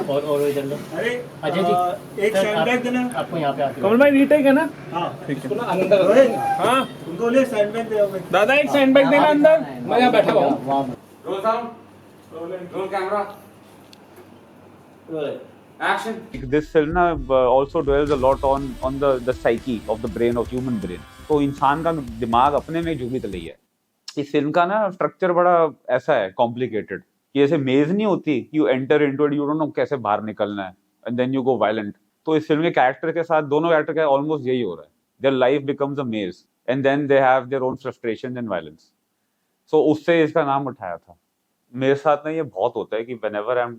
और इधर लो। अरे अजय जी एक सैंडबैग देना आपको यहाँ पे आके कमल भाई रीटेक है ना? हाँ ठीक है। रोहित, हाँ उनको ले सैंडबैग दे हमें। दादा एक सैंडबैग देना अंदर, मैं यहाँ बैठा हुआ हूँ। वहाँ Roll sound. Roll camera. Action. This film na also dwells a lot on the psyche of the brain of human brain. तो इंसान का दिमाग अपने में झुकी तली है। इस फिल्म का ना स्ट्रक्चर बड़ा ऐसा है कॉम्प्लिकेटेड कि ऐसे मेज नहीं होती, you enter into it, you don't know कैसे बाहर निकलना है and then you go violent. तो इस फिल्म के कैरेक्टर के साथ दोनों कैरेक्टर का ऑलमोस्ट यही हो रहा है। Their life becomes a maze and then they have their own frustration and violence. So उससे इसका नाम उठाया था। मेरे साथ ना ये बहुत होता है कि whenever I am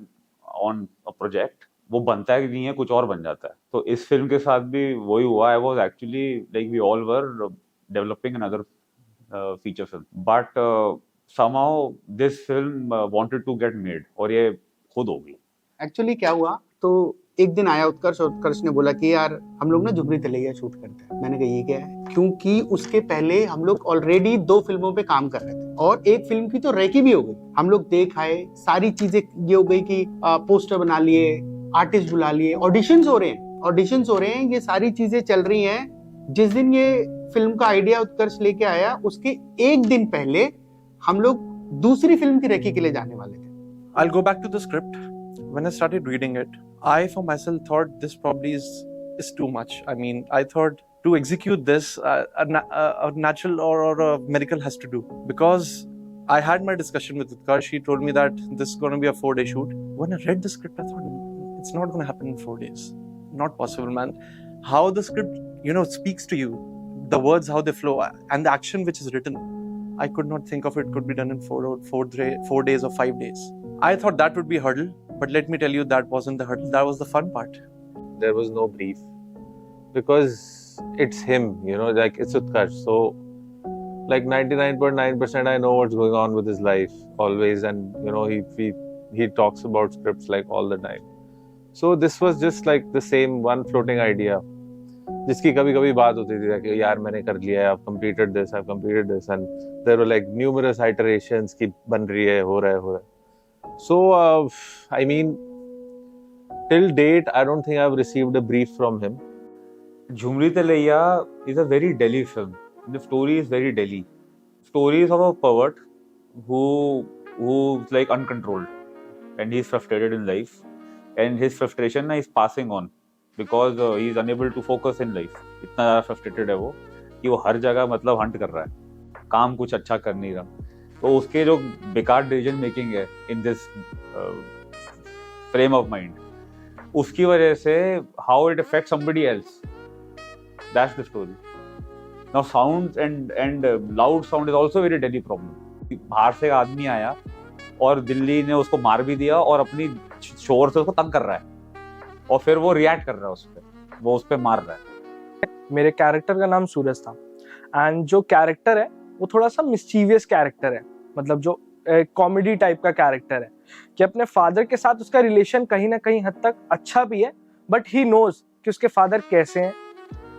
on a project वो बनता है कि नहीं है, कुछ और बन जाता है। तो इस फिल्म के साथ भी वही हुआ। I was actually like we all were developing another feature film, but somehow this film wanted to get made और ये खुद हो गई। एक्चुअली क्या हुआ, तो एक दिन आया उत्कर्ष ने बोला कि यार हम लोग ना झुमरी तलैया शूट करते हैं। मैंने कहा ये क्या है, क्योंकि उसके पहले हम लोग ऑलरेडी 2 फिल्मों पे काम कर रहे थे और एक फिल्म की तो रेकी भी हो गई। हम लोग देख आए, सारी चीजें ये हो गई कि पोस्टर बना लिए, आर्टिस्ट बुला लिए, ऑडिशंस हो रहे हैं, ये सारी चीजें चल रही हैं। जिस दिन ये फिल्म का आइडिया उत्कर्ष लेके आया, उसके एक दिन पहले हम लोग दूसरी फिल्म की रेकी के लिए जाने वाले थे। I'll go back to the script. When I started reading it, I for myself thought this probably is too much. I mean, I thought to execute this, a natural or a miracle has to do. Because I had my discussion with Utkarsh, he told me that this is going to be a 4-day shoot. When I read the script, I thought it's not going to happen in 4 days. Not possible, man. How the script, speaks to you, the words, how they flow, and the action which is written. I could not think of it could be done in 4 days or 5 days. I thought that would be a hurdle, but let me tell you, that wasn't the hurdle. That was the fun part. There was no brief because it's him, like it's Utkarsh. So, like 99.9%, I know what's going on with his life always, and he talks about scripts like all the time. So this was just like the same one floating idea. जिसकी कभी कभी बात होती थी कि यार मैंने कर लिया है, I've completed this, and there were like numerous iterations कि बन रही है, हो रहा है. So I mean, till date I don't think I've received a brief from him. Jhumri Talaiya is a very Delhi film. The story is very Delhi. Story is of a pervert who's like uncontrolled and he's frustrated in life, and his frustration is passing on because he is unable to focus in life. इतना ज़्यादा frustrated है वो कि वो हर जगह मतलब Hunt कर रहा है, काम कुछ अच्छा कर नहीं रहा। तो उसके जो बेकार डिसीजन मेकिंग है in this frame of mind, उसकी वजह से how it affect somebody else, that's the story. Now sound and loud sound is also very daily problem. बाहर से आदमी आया और दिल्ली ने उसको मार भी दिया और अपनी शोर से उसको तंग कर रहा है और फिर वो रिएक्ट कर रहा है उस पर, वो उस पर मार रहा है। मेरे कैरेक्टर का नाम सूरज था, एंड जो कैरेक्टर है वो थोड़ा सा मिस्चीवियस कैरेक्टर है, मतलब जो कॉमेडी टाइप का कैरेक्टर है कि अपने फादर के साथ उसका रिलेशन कहीं ना कहीं हद तक अच्छा भी है, बट ही नोज कि उसके फादर कैसे हैं,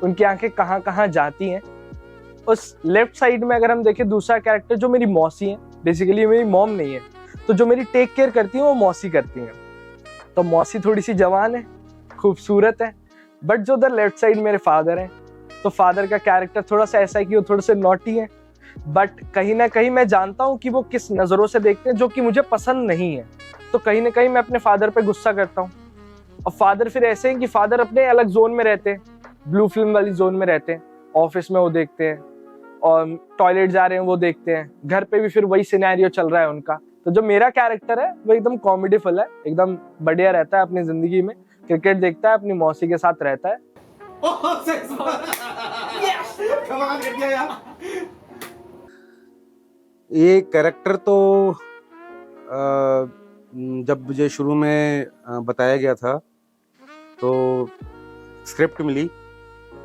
उनकी आंखें कहाँ कहाँ जाती हैं। उस लेफ्ट साइड में अगर हम देखें दूसरा कैरेक्टर जो मेरी मौसी है, बेसिकली मेरी मॉम नहीं है, तो जो मेरी टेक केयर करती है वो मौसी करती हैं। तो मौसी थोड़ी सी जवान है, खूबसूरत है, बट जो उधर लेफ्ट साइड मेरे फादर हैं, तो फादर का कैरेक्टर थोड़ा सा ऐसा है कि वो थोड़े से नॉटी है, बट कहीं ना कहीं मैं जानता हूँ कि वो किस नज़रों से देखते हैं जो कि मुझे पसंद नहीं है। तो कहीं ना कहीं मैं अपने फादर पे गुस्सा करता हूँ, और फादर फिर ऐसे हैं कि फादर अपने अलग जोन में रहते हैं, ब्लू फिल्म वाली जोन में रहते हैं, ऑफिस में वो देखते हैं और टॉयलेट जा रहे हैं वो देखते हैं, घर पे भी फिर वही सिनेरियो चल रहा है उनका। तो जो मेरा कैरेक्टर है वो एकदम कॉमेडीफुल है, एकदम बढ़िया रहता है अपनी जिंदगी में, क्रिकेट देखता है, अपनी मौसी के साथ रहता है। ये कैरेक्टर तो जब मुझे शुरू में बताया गया था तो स्क्रिप्ट मिली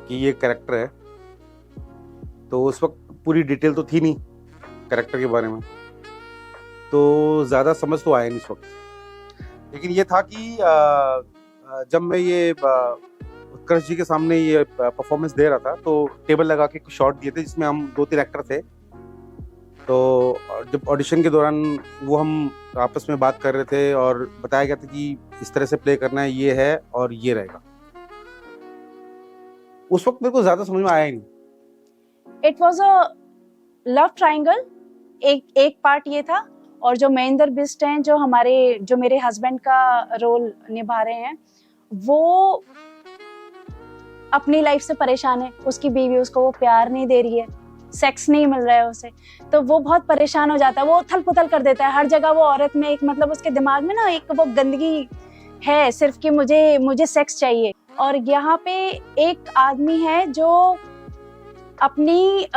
कि ये कैरेक्टर है, तो उस वक्त पूरी डिटेल तो थी नहीं कैरेक्टर के बारे में, तो ज़्यादा समझ तो आया नहीं इस वक्त। लेकिन ये था कि जब मैं ये उत्कर्ष जी के सामने ये परफॉर्मेंस दे रहा था तो टेबल लगा के कुछ शॉट दिए थे जिसमें हम 2-3 एक्टर थे, तो जब ऑडिशन के दौरान वो हम आपस में बात कर रहे थे और बताया गया था कि इस तरह से प्ले करना है, ये है और ये रहेगा, उस वक्त मेरे को ज्यादा समझ में आया ही नहीं। It was a love triangle. एक पार्ट ये था, और जो महेंद्र बिस्ट हैं, जो मेरे हस्बैंड का रोल निभा रहे हैं, वो अपनी लाइफ से परेशान है। उसकी बीवी उसको वो प्यार नहीं दे रही है, सेक्स नहीं मिल रहा है उसे, तो वो बहुत परेशान हो जाता है। वो उथल पुथल कर देता है हर जगह। वो औरत में एक मतलब उसके दिमाग में ना एक वो गंदगी है सिर्फ कि मुझे सेक्स चाहिए। और यहाँ पे एक आदमी है जो अपनी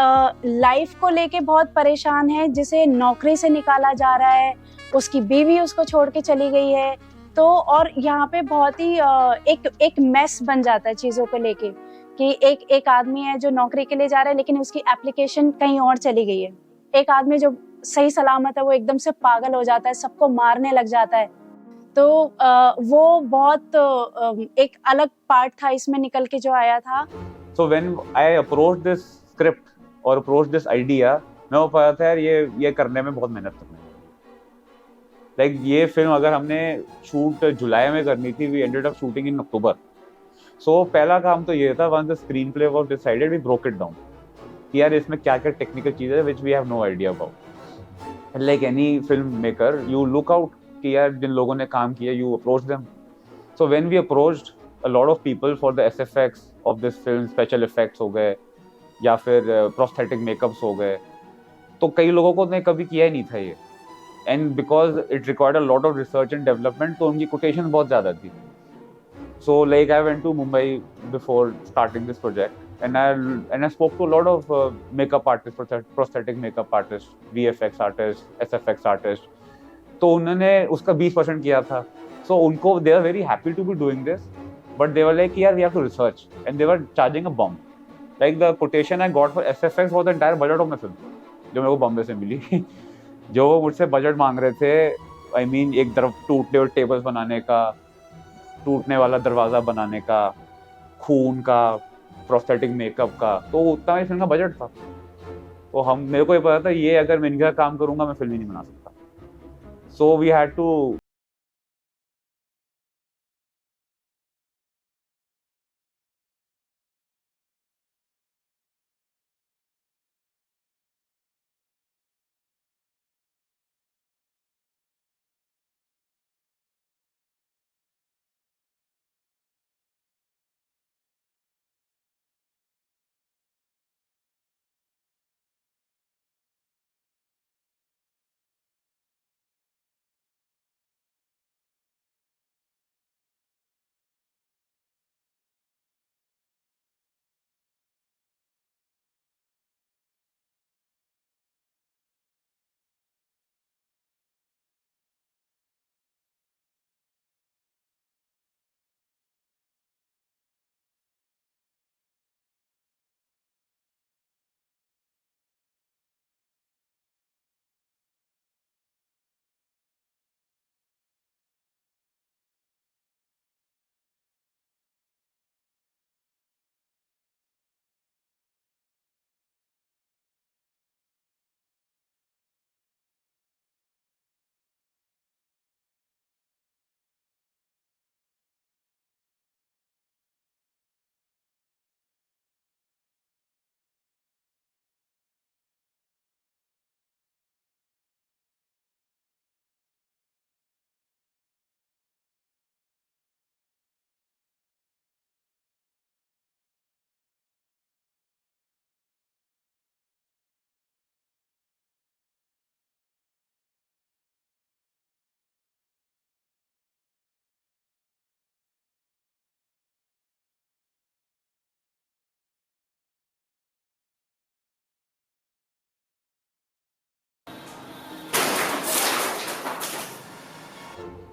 लाइफ को लेके बहुत परेशान है, जिसे नौकरी से निकाला जा रहा है, उसकी बीवी उसको छोड़ के चली गई है। तो और यहाँ पे बहुत ही एक मेस बन जाता है चीज़ों को लेके, कि एक आदमी है जो नौकरी के लिए जा रहा है लेकिन उसकी एप्लीकेशन कहीं और चली गई है। एक आदमी जो सही सलामत है वो एकदम से पागल हो जाता है, सबको मारने लग जाता है। तो वो बहुत एक अलग पार्ट था इसमें निकल के जो आया था। So when I approached this script और approached this idea, मैं वो पता था यार ये करने में बहुत मेहनत करनी है। Like ये फिल्म अगर हमने शूट जुलाई में करनी थी, we ended up shooting in October. So पहला काम तो ये था, once the screenplay was decided, we broke it down. कि यार इसमें क्या क्या टेक्निकल चीज़ें हैं which we have no idea about. Like any filmmaker, you look out कि यार जिन लोगों ने काम किया, you approach them. So when we approached a lot of people for the SFX of this film, special effects हो गए या फिर prosthetic makeups हो गए, तो कई लोगों को ने कभी किया ही नहीं था ये, and because it required a lot of research and development, तो उनकी quotation बहुत ज़्यादा थी. So like I went to Mumbai before starting this project, and I spoke to a lot of makeup artists, prosthetic makeup artists, VFX artists, SFX artists. तो उन्होंने उसका 20% किया था. So उनको they are very happy to be doing this, but they were like यार we have to research, and they were charging a bomb. Like the quotation I got for SFX was the entire budget of my film, जो मेरे को बॉम्बे से मिली. जो वो मुझसे budget मांग रहे थे, I mean एक तरफ टूटने और टेबल्स बनाने का, टूटने वाला दरवाजा बनाने का, खून का, प्रोस्थेटिक मेकअप का, तो उतना ही फिल्म का बजट था. तो मेरे को ये पता था ये अगर मैं इनका काम करूंगा मैं फिल्म ही नहीं बना सकता. So we had to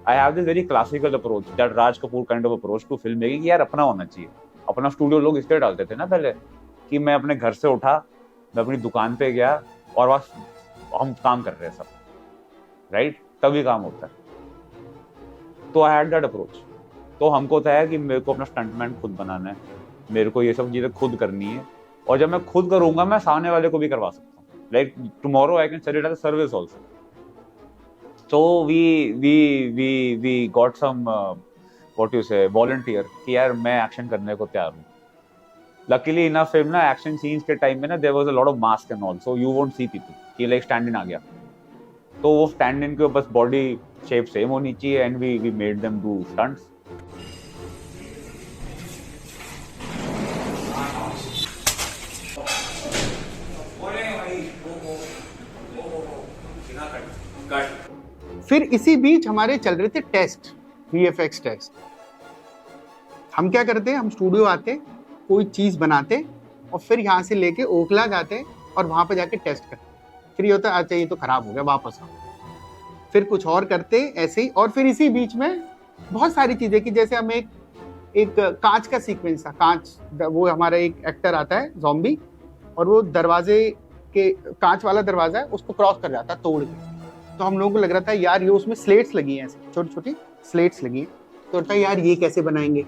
I have this very classical approach, that Raj Kapoor kind of approach to filmmaking. यार अपना होना चाहिए. अपना स्टूडियो लोग इसलिए डालते थे ना पहले कि मैं अपने घर से उठा, मैं अपनी दुकान पे गया और वहाँ हम काम कर रहे हैं सब, राइट? तभी काम होता है. तो I had that approach. तो हमको था कि मेरे को अपना स्टंटमैन खुद बनाना है, मेरे को ये सब चीज़ें खुद करनी है, और जब मैं खुद करूँगा मैं सामने वाले को भी करवा सकता हूँ. Like tomorrow I can sell it as a service also. So we got some what you say volunteer कि यार मैं एक्शन करने को तैयार हूँ. Luckily in our film ना action scenes के टाइम में ना there was a lot of mask and all, so you won't see people. कि like stand in आ गया. तो वो stand in के बस body shape same होनी चाहिए and we made them do stunts. फिर इसी बीच हमारे चल रहे थे टेस्ट, VFX टेस्ट. हम क्या करते, हम स्टूडियो आते, कोई चीज बनाते और फिर यहाँ से लेके ओखला जाते और वहां पे जाके टेस्ट करते. फिर ये होता है अच्छा ये तो खराब हो गया, वापस आओ. फिर कुछ और करते ऐसे ही. और फिर इसी बीच में बहुत सारी चीजें की, जैसे हम एक कांच का सीक्वेंस था. कांच, वो हमारा एक एक्टर आता है ज़ॉम्बी और वो दरवाजे के, कांच वाला दरवाजा है उसको क्रॉस कर जाता है तोड़ के. तो हम लोगों को लग रहा था यार ये उसमें स्लेट्स लगी हैं, ऐसे छोटी छोटी स्लेट्स लगी हैं. तो होता है यार ये कैसे बनाएंगे.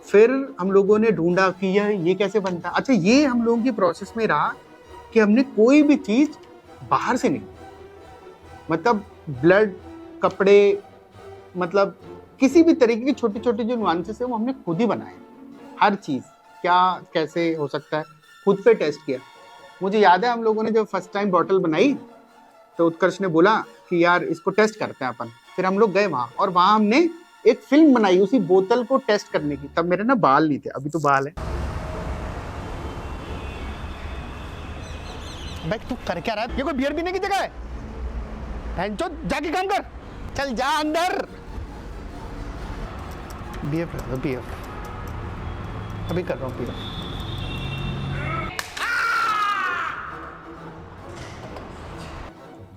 फिर हम लोगों ने ढूंढा कि ये कैसे बनता. अच्छा ये हम लोगों की प्रोसेस में रहा कि हमने कोई भी चीज बाहर से नहीं, मतलब ब्लड, कपड़े, मतलब किसी भी तरीके की छोटी छोटी जो नुआंसेस है वो हमने खुद ही बनाए. हर चीज क्या कैसे हो सकता है खुद पे टेस्ट किया. मुझे याद है हम लोगों ने जब फर्स्ट टाइम बॉटल बनाई तो उत्कर्ष ने बोला कि यार इसको टेस्ट करते हैं अपन. फिर हम लोग गए वहां और वहां हमने एक फिल्म बनाई उसी बोतल को टेस्ट करने की. तब मेरे ना बाल नहीं थे, अभी तो बाल है. भाई तू कर क्या रहा है, ये कोई बियर पीने की जगह है? भैंचो जाके काम कर, चल जा अंदर. बियर अभी कर रहा हूँ बियर.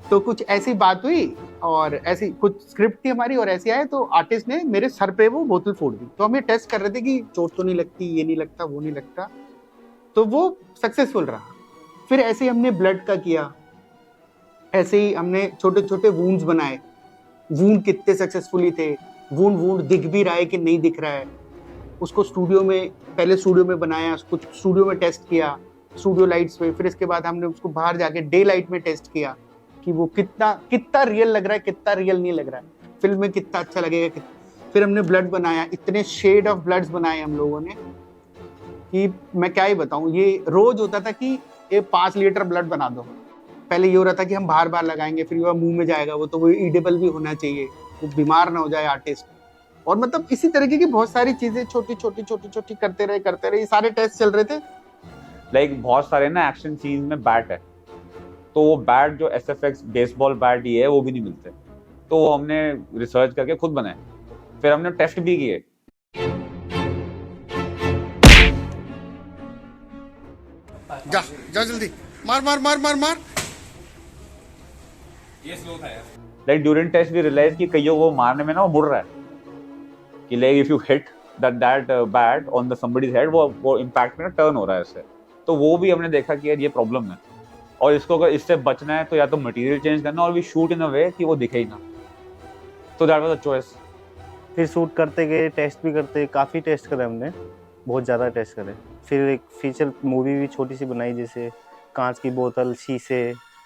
तो कुछ ऐसी बात हुई और ऐसी कुछ स्क्रिप्ट थी हमारी और ऐसी आए तो आर्टिस्ट ने मेरे सर पे वो बोतल फोड़ दी. तो हम ये टेस्ट कर रहे थे कि चोट तो नहीं लगती, ये नहीं लगता, वो नहीं लगता. तो वो सक्सेसफुल रहा. फिर ऐसे ही हमने ब्लड का किया, ऐसे ही हमने छोटे छोटे वूंड्स बनाए. वूंड कितने सक्सेसफुली थे, वूंड दिख भी रहा है कि नहीं दिख रहा है. उसको स्टूडियो में, पहले स्टूडियो में बनाया, कुछ स्टूडियो में टेस्ट किया, स्टूडियो लाइट्स पे. फिर इसके बाद हमने उसको बाहर जाके डे लाइट में टेस्ट किया कि वो कितना रियल लग रहा है, कितना रियल नहीं लग रहा है, फिल्म में कितना अच्छा लगेगा. फिर हमने ब्लड बनाया, इतने शेड ऑफ ब्लड्स बनाए हम लोगों ने कि मैं क्या ही बताऊं. ये रोज होता था कि ये 5 लीटर ब्लड बना दो. पहले ये हो रहा था कि हम बार बार लगाएंगे, फिर वो मुंह में जाएगा, वो तो वो ईडेबल भी होना चाहिए, वो बीमार ना हो जाए आर्टिस्ट. और मतलब इसी तरीके की बहुत सारी चीजें छोटी छोटी करते रहे. ये सारे टेस्ट चल रहे थे. लाइक बहुत सारे ना एक्शन सीन्स में बैट है, तो वो बैट जो SFX बेसबॉल बैट ही है वो भी नहीं मिलते. तो वो हमने रिसर्च करके खुद बनाए. फिर हमने टेस्ट भी किए. जा जल्दी मार. ये स्लो था यार. Like during test we realise कि कईयों को मारने में ना वो मुड़ रहा है. कि like if you hit that bat on the somebody's head, वो इम्पैक्ट में टर्न हो रहा है इससे. तो वो भी हमने देखा कि यार ये प्रॉब्लम है और इसको अगर इससे बचना है तो या तो मटेरियल चेंज करना और वी शूट इन अ वे कि वो दिखे ही ना. तो दैट वाज अ चॉइस. फिर शूट करते गए, टेस्ट भी करते, काफ़ी टेस्ट करे हमने, बहुत ज़्यादा टेस्ट करे. फिर एक फीचर मूवी भी छोटी सी बनाई, जैसे कांच की बोतल,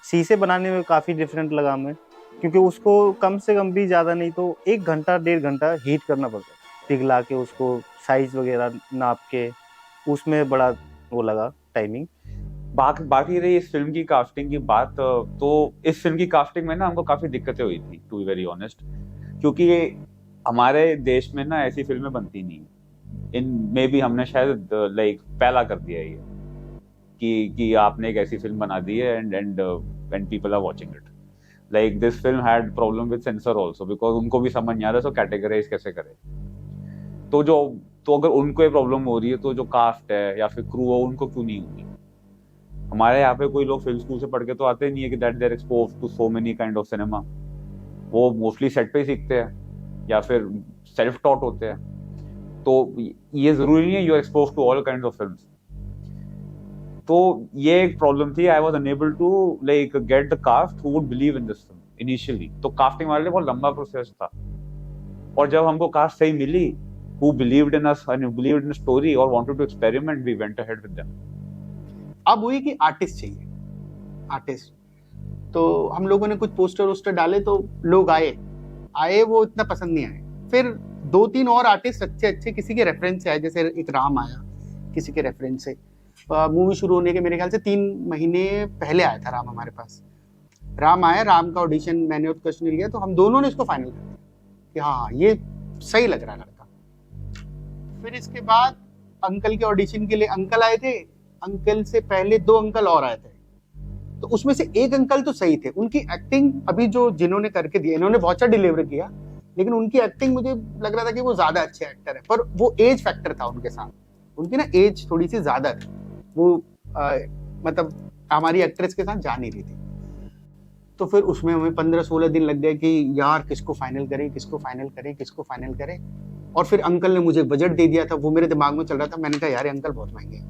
शीशे बनाने में काफ़ी डिफरेंट लगा हमें, क्योंकि उसको कम से कम भी ज़्यादा नहीं तो 1 घंटा 1.5 घंटा हीट करना पड़ता है, पिघला के उसको साइज़ वगैरह नाप के. उसमें बड़ा वो लगा टाइमिंग. बाकी रही इस फिल्म की कास्टिंग की बात, तो इस फिल्म की कास्टिंग में ना हमको काफ़ी दिक्कतें हुई थी, टू बी वेरी ऑनेस्ट. क्योंकि हमारे देश में ना ऐसी फिल्में बनती नहीं. इन मे बी हमने शायद लाइक पहला कर दिया ये कि आपने एक ऐसी फिल्म बना दी है and people are watching it. Like this film had problem with censor also, because उनको भी समझ नहीं आ रहा सो कैटेगराइज कैसे करें. तो अगर उनको ये प्रॉब्लम हो रही है तो जो कास्ट है या फिर क्रू है उनको क्यों नहीं होगी. हमारे यहाँ पे कोई लोग फिल्म स्कूल से पढ़ के तो आते नहीं है कि that they are exposed to so many kind of cinema. वो मोस्टली सेट पे ही सीखते हैं या फिर सेल्फ टॉट होते हैं. तो ये जरूरी नहीं है you are exposed to all kinds of films. तो ये एक प्रॉब्लम थी. I was unable to like get the cast who would believe in this film initially. तो कास्टिंग वाले बहुत लंबा प्रोसेस था. और जब हमको कास्ट सही मिली, who believed in us and believed in the story or wanted to experiment, we went ahead with them. अब हुई कि आर्टिस्ट चाहिए. आर्टिस्ट। तो हम लोगों ने कुछ पोस्टर वोस्टर डाले तो लोग आए, वो इतना पसंद नहीं आए। फिर 2-3 और आर्टिस्ट अच्छे किसी के रेफरेंस से आए, जैसे एक राम आया किसी के रेफरेंस से। मूवी शुरू होने के मेरे ख्याल से 3 महीने पहले आया था राम हमारे पास। राम आया, राम का ऑडिशन मैंने उत्कर्ष ने लिया, तो हम दोनों ने इसको फाइनल कर दिया कि हाँ ये सही लग रहा है लड़का। फिर इसके बाद अंकल के ऑडिशन के लिए अंकल आए थे, अंकल से पहले 2 अंकल और आए थे, तो उसमें से एक अंकल तो सही थे। उनकी एक्टिंग अभी जो जिन्होंने करके दिया, इन्होंने बहुत अच्छा डिलीवर किया, लेकिन उनकी एक्टिंग मुझे लग रहा था कि वो ज्यादा अच्छे एक्टर है, पर वो एज फैक्टर था उनके साथ, उनकी ना एज थोड़ी सी ज्यादा थी, वो मतलब हमारी एक्ट्रेस के साथ जा नहीं रही थी। तो फिर उसमें हमें 15-16 दिन लग गए कि यार किसको फाइनल करें। और फिर अंकल ने मुझे बजट दे दिया था, वो मेरे दिमाग में चल रहा था। मैंने कहा यार अंकल बहुत महंगे हैं।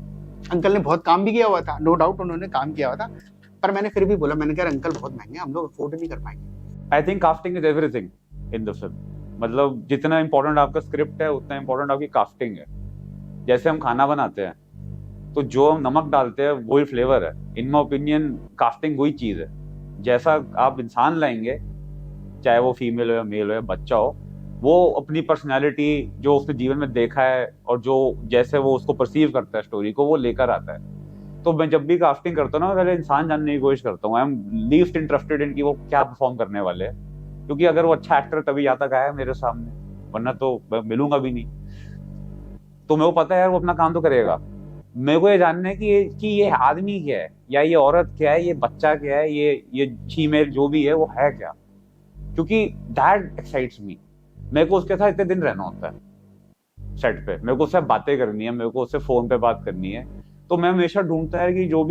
अंकल ने बहुत काम भी किया हुआ था, नो डाउट उन्होंने काम किया हुआ था, पर मैंने फिर भी बोला, मैंने कहा अंकल बहुत महंगे, हम लोग अफोर्ड नहीं कर पाएंगे। I think casting is everything in the film. मतलब जितना इंपॉर्टेंट आपका स्क्रिप्ट है उतना इंपॉर्टेंट आपकी कास्टिंग है। जैसे हम खाना बनाते हैं तो जो हम नमक डालते हैं वही फ्लेवर है। इन माई ओपिनियन कास्टिंग वही चीज़ है। जैसा आप इंसान लाएंगे, चाहे वो फीमेल हो या मेल हो या बच्चा हो, वो अपनी पर्सनैलिटी जो उसने जीवन में देखा है और जो जैसे वो उसको परसीव करता है स्टोरी को, वो लेकर आता है। तो मैं जब भी कास्टिंग करता हूँ ना, पहले इंसान जानने की कोशिश करता हूँ। I am least interested in कि वो क्या परफॉर्म करने वाले हैं, क्योंकि अगर वो अच्छा एक्टर तभी यहाँ तक आया मेरे सामने, वरना तो मैं मिलूंगा भी नहीं। तो मेरे को पता है यार वो अपना काम तो करेगा। मेरे को ये जानना है कि ये आदमी क्या है, या ये औरत क्या है, ये बच्चा क्या है, ये फीमेल जो भी है वो है क्या, क्योंकि दैट एक्साइट्स मी। मेरे को उसके साथ इतने दिन रहना होता है सेट पे, मेरे को उससे बातें करनी है, मेरे को उससे फोन पे बात करनी है। तो मैं हमेशा ढूंढता है कि जो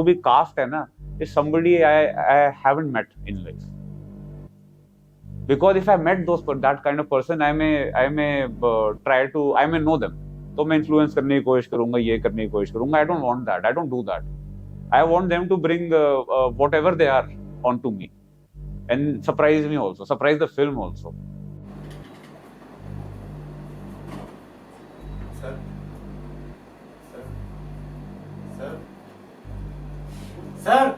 भी कास्ट है ना, is somebody I haven't met in life, because if I met that kind of person, I may know them. तो मैं इन्फ्लुएंस करने की कोशिश करूंगा, ये करने की कोशिश करूंगा। I don't want that, I don't do that. I want them to bring whatever they are on to me and surprise me also, surprise the film also. Sir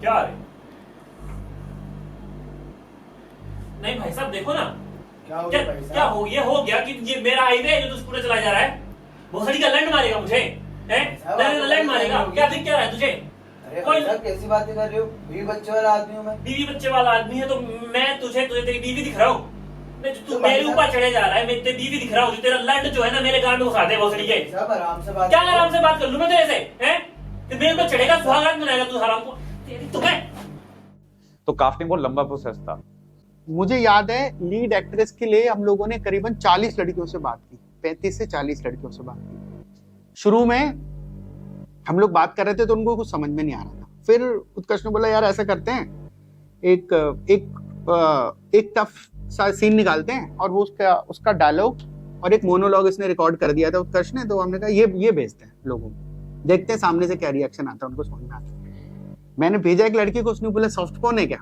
क्या रे? नहीं भाई साहब देखो ना, क्या हो गया कि ये मेरा हाईवे है जो तू स्कूटर चला जा रहा है, भोसड़ी का लैंड मारेगा मुझे, हैं? लैंड मारेगा, क्या दिख क्या रहा है तुझे? कोई कैसी बातें कर रहे हो? बीवी बच्चे वाला आदमी हूँ मैं। बीवी बच्चे वाला आदमी है तो मैं तुझे तेरी बीवी दिख रहा हूँ? तू मेरे ऊपर चढ़े जा रहा है, मैं तेरी बीवी दिख रहा हूँ, तेरा लैंड जो है ना मेरे गांड में घुसा दे भोसड़ी के। आराम से बात, क्या आराम से बात कर लूं मैं तेरे से, हैं? मेरे ऊपर चढ़ेगा, सुहागरात मनाएगा तू हराम को, तेरी तुम्हें। तो कास्टिंग बहुत लंबा प्रोसेस था। मुझे याद है लीड एक्ट्रेस के लिए हम लोगों ने करीबन 40 लड़कियों से बात की, 35 से 40 लड़कियों से बात की। शुरू में हम लोग बात कर रहे थे तो उनको कुछ समझ में नहीं आ रहा था। फिर उत्कर्ष ने बोला यार ऐसा करते हैं, एक टफ सा सीन निकालते हैं और वो उसका डायलॉग और एक मोनोलॉग इसने रिकॉर्ड कर दिया था उत्कर्ष ने। तो हमने कहा ये भेजते हैं लोगों को, देखते हैं सामने से क्या रिएक्शन आता है, उनको समझ में आता है। मैंने भेजा एक लड़की को, उसने बोला सॉफ्ट पॉर्न है क्या?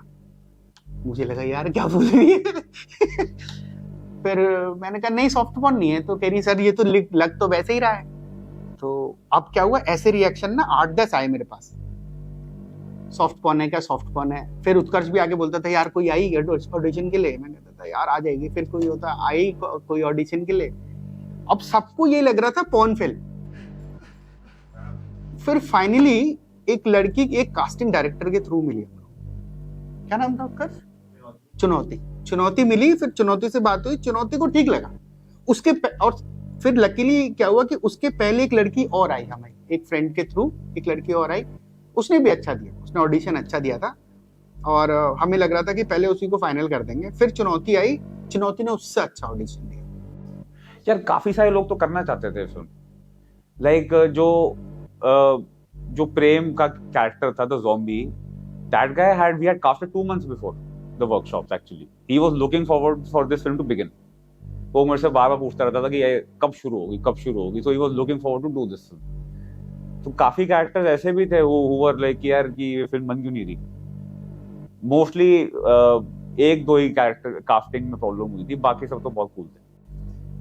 मुझे लगा यार क्या बोल रही है। फिर मैंने कहा नहीं सॉफ्ट पॉर्न नहीं है। तो कह रही सर ये तो लग तो वैसे ही रहा है। तो अब क्या हुआ, ऐसे रिएक्शन ना 8-10 आए मेरे पास, सॉफ्ट पॉर्न है क्या, सॉफ्ट पॉर्न है। फिर उत्कर्ष भी आगे बोलता था यार कोई आई ऑडिशन के लिए, मैं कहता था यार आ जाएगी। फिर कोई होता आई कोई ऑडिशन के लिए। अब सबको ये लग रहा था पॉर्न फिल्म। फिर फाइनली एक लड़की एक कास्टिंग डायरेक्टर के थ्रू मिली, क्या नाम था उत्कर्ष? चुनौती मिली। फिर चुनौती से बात हुई, चुनौती को ठीक लगा उसके और फिर लकीली क्या हुआ कि उसके पहले एक लड़की और आई, हमें एक फ्रेंड के थ्रू एक लड़की और आई, उसने भी अच्छा दिया, उसने ऑडिशन अच्छा दिया था और हमें लग रहा था कि पहले उसी को फाइनल कर देंगे। फिर चुनौती आई, चुनौती ने उससे अच्छा ऑडिशन दिया। यार काफी सारे लोग तो करना चाहते थे फिल्म, लाइक जो प्रेम का कैरेक्टर था the zombie, that guy we had casted 2 months before, the workshops actually. He was looking forward for this film to begin. वो मेरे से बार-बार पूछता रहता था कि ये कब शुरू होगी. So he was looking forward to do this film. तो काफी कैरेक्टर्स ऐसे भी थे who were like यार कि ये फिल्म बन क्यों नहीं रही. Mostly एक दो ही कैरेक्टर कास्टिंग में प्रॉब्लम हुई थी, बाकी सब तो बहुत कूल थे.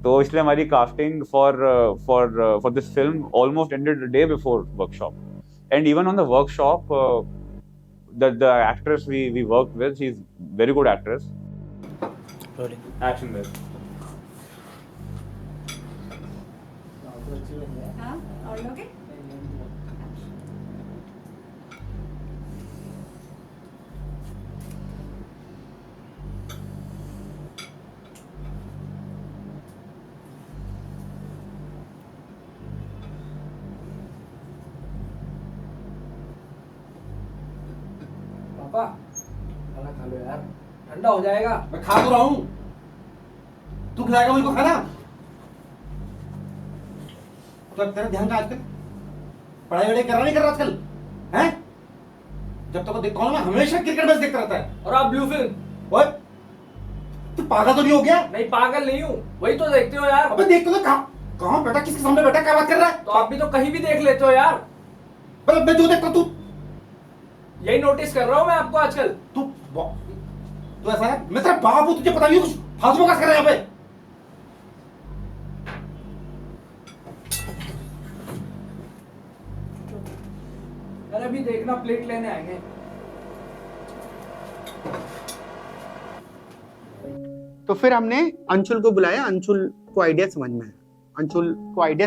तो इसलिए हमारी casting for this film almost ended a day before workshop. And even on the workshop, the actress we worked with, she's very good actress. Rolling. Action there. हाँ, और लोगे? पापा खाना खा लो यार, ठंडा हो जाएगा. मैं खा तो रहा हूँ, तू खिलाएगा मुझको खाना? तो तेरा ध्यान का आजकल पढ़ाई वढ़ाई कर रहा नहीं कर रहा आजकल, हैं? जब तक देख कौन, मैं हमेशा क्रिकेट मैच देखता रहता है. और आप ब्लू फिल्म? ओए, तू पागल तो नहीं हो गया? नहीं पागल नहीं हूँ, वही तो देखते हो यार. अबे देखते तो कहाँ बेटा, किसके सामने बेटा, क्या बात कर रहा है? तो आप भी तो कहीं भी देख लेते हो यार. मतलब मैं जो देखता तू यही नोटिस कर रहा हूँ मैं आपको आजकल. तू ऐसा है, मैं तेरा बाप हूँ, तुझे पता नहीं कुछ फालतू बकवास कर रहा है यहाँ पे. अरे अभी देखना, प्लेट लेने आएंगे. तो फिर हमने अंशुल को बुलाया. अंशुल को आइडिया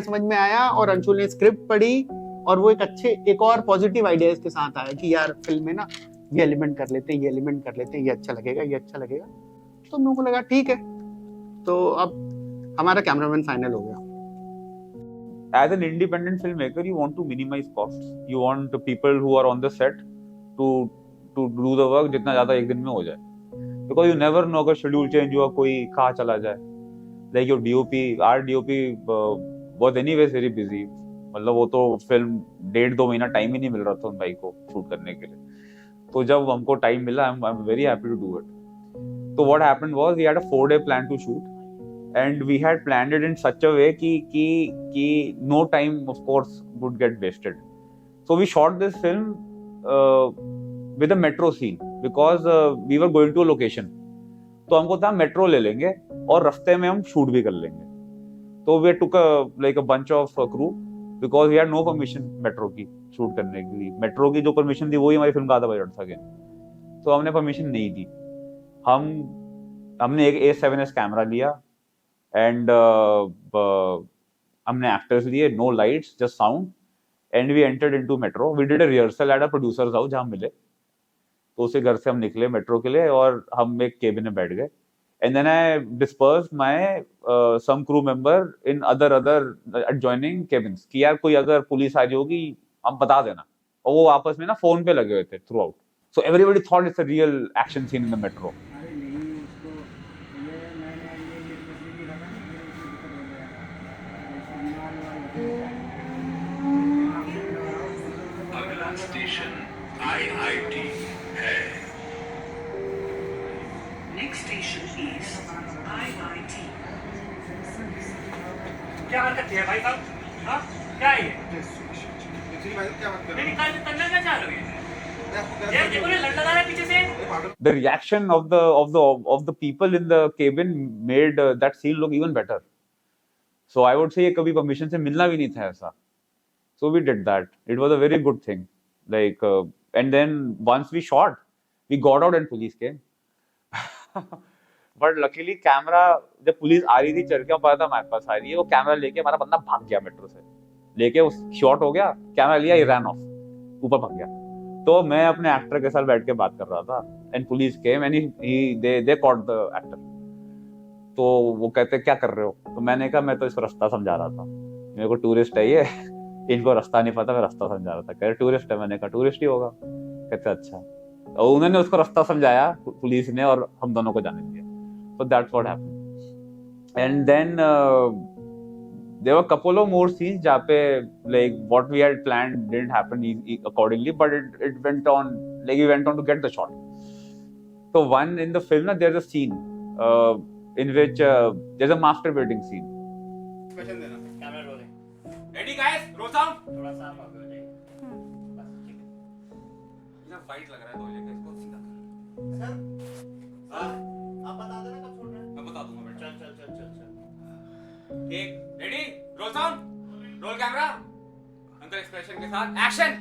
समझ में आया और अंशुल ने स्क्रिप्ट पढ़ी और वो एक और पॉजिटिव आइडियाज के साथ आया कि यार फिल्म में ना ये एलिमेंट कर लेते हैं, ये अच्छा लगेगा. तो हम लोगों को लगा ठीक है. तो अब हमारा कैमरामैन फाइनल हो गया. As an independent filmmaker, you want to minimize costs. You want people who are on the set to do the work जितना ज़्यादा एक दिन में हो जाए. Because you never know अगर schedule change हुआ, कोई कहाँ चला जाए. Like your DOP, our DOP was anyways very busy. मतलब वो तो फिल्म 1.5-2 महीना टाइम ही नहीं मिल रहा था उन भाई को शूट करने के लिए. तो जब हमको टाइम मिला, I'm very happy to do it. So what happened was we had a 4-day plan to shoot. And we had planned it in such a way कि no time of course would get wasted. So we shot this film with a metro scene because we were going to a location. तो हमको था metro ले लेंगे और रास्ते में हम शूट भी कर लेंगे. तो we took a bunch of crew because we had no permission metro की शूट करने के लिए. मेट्रो की जो परमिशन थी वही हमारी फिल्म का आधा बजट था. तो हमने परमिशन नहीं दी. हमने एक A7S कैमरा लिया and हमने एक्टर्स लिए, no lights, just sound, and we entered into metro. We did a rehearsal at a producer's house जहाँ मिले. तो उसी घर से हम निकले मेट्रो के लिए और हम एक केबिन में बैठ गए. And then I dispersed my some crew member in other adjoining cabins कि यार कोई अगर पुलिस आ रही होगी हम बता देना. और वो आपस में ना फोन पे लगे हुए थे throughout. So everybody thought it's a real action scene in the metro. Station IIT है. Next station is IIT. क्या हरकत है भाई साहब? हाँ, क्या है ये? नहीं करना क्या चाह रहे हो ये देखो ना लड़का आ रहा है पीछे से. The reaction of the people in the cabin made that scene look even better. So I would say ये कभी permission से मिलना भी नहीं था ऐसा. So we did that. It was a very good thing. Like and then once we shot, we got out and police came. But luckily camera जब police आ रही थी चढ़ के पता था हमारे पास आ रही है, वो कैमरा लेके हमारा बंदा भाग गया मेट्रो से. लेके उस शॉट हो गया, कैमरा लिया, ही रन ऑफ, ऊपर भाग गया. तो मैं अपने एक्टर के साथ बैठ के बात कर रहा था and police came and they caught the actor. तो वो कहते क्या कर रहे हो? तो मैंने कहा मैं तो इसको रास्ता समझा रहा था, मेरे को टूरिस्ट है ये, इनको रास्ता नहीं पता, मैं रास्ता समझा रहा था. कह रहे टूरिस्ट है. मैंने कहा टूरिस्ट ही होगा. कहते अच्छा. और उन्होंने उसको रास्ता समझाया पुलिस ने और हम दोनों को जाने दिया. So that's what happened. And then there were a couple of more scenes जहाँ पे like what we had planned didn't happen accordingly, but it went on, like we went on to get the shot. So one in the film, na, there's a scene in which there's a masturbating scene. Expression देना. Camera rolling. Ready guys? Roll sound. थोड़ा सा आप आगे हो जाइए. बस ठीक है. इतना फाइट लग रहा है तो हो जाएगा इसको सीधा. आप बता देना कब छोड़ रहे हैं. मैं बता दूंगा बेटा. चल. ठीक. Ready? Roll sound. Roll camera. Uncle expression के साथ action.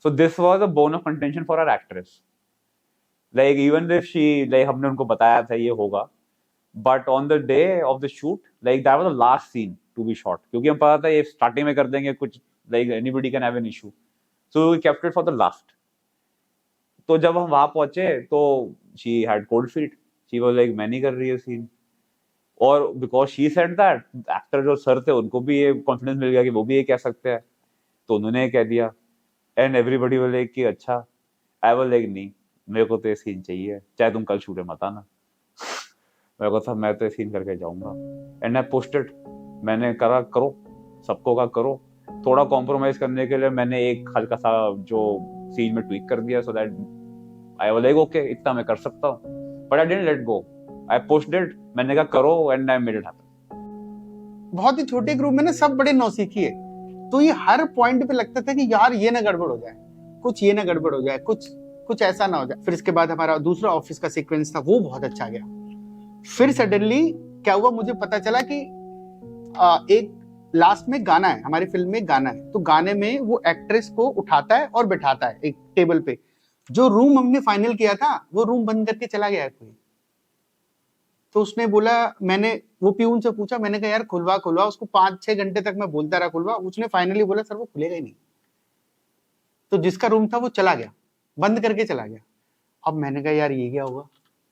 So this was a bone of contention for our actress. Like even if she like हमने उनको बताया था ये होगा, but on the day of the shoot, like that was the last scene to be shot. क्योंकि हम पता था ये starting में कर देंगे कुछ like anybody can have an issue. So we kept it for the last. तो जब हम वहाँ पहुँचे तो she had cold feet. She was like मैं नहीं कर रही है scene. और because she said that, actor जो सर थे उनको भी ये confidence मिल गया कि वो भी ये कह सकते हैं. तो उन्होंने ये कह दिया. एंड एवरीबॉडी वाले कि अच्छा आई वाज लाइक नहीं मेरे को तो ये सीन चाहिए चाहे तुम कल शूट मत आना. मेरे को था मैं तो ये सीन करके जाऊंगा. एंड आई पोस्टेड मैंने करा करो सबको का करो. थोड़ा कॉम्प्रोमाइज करने के लिए मैंने एक हल्का सा जो सीन में ट्वीक कर दिया so that I was like okay इतना मैं कर सकता हूँ. But I didn't let go. I posted मैंने कहा करो and I made it happen. बहुत ही छोटे ग्रुप में ना सब बड़े नौसिखी है, तो ये हर पॉइंट पे लगता था कि यार ये ना गड़बड़ हो जाए, कुछ ये ना गड़बड़ हो जाए, कुछ ऐसा ना हो जाए. फिर इसके बाद हमारा दूसरा ऑफिस का सीक्वेंस था वो बहुत अच्छा गया. फिर सडनली क्या हुआ मुझे पता चला कि एक लास्ट में गाना है, हमारी फिल्म में गाना है, तो गाने में वो एक्ट्रेस को उठाता है और बिठाता है एक टेबल पे. जो रूम हमने फाइनल किया था वो रूम बंद करके चला गया है कोई. तो उसने बोला, मैंने वो प्यून से पूछा, मैंने कहा यार खुलवा उसको 5-6 घंटे तक मैं बोलता रहा खुलवा. उसने फाइनली बोला सर वो खुलेगा ही नहीं. तो जिसका रूम था वो चला गया, बंद करके चला गया. अब मैंने कहा यार ये क्या होगा,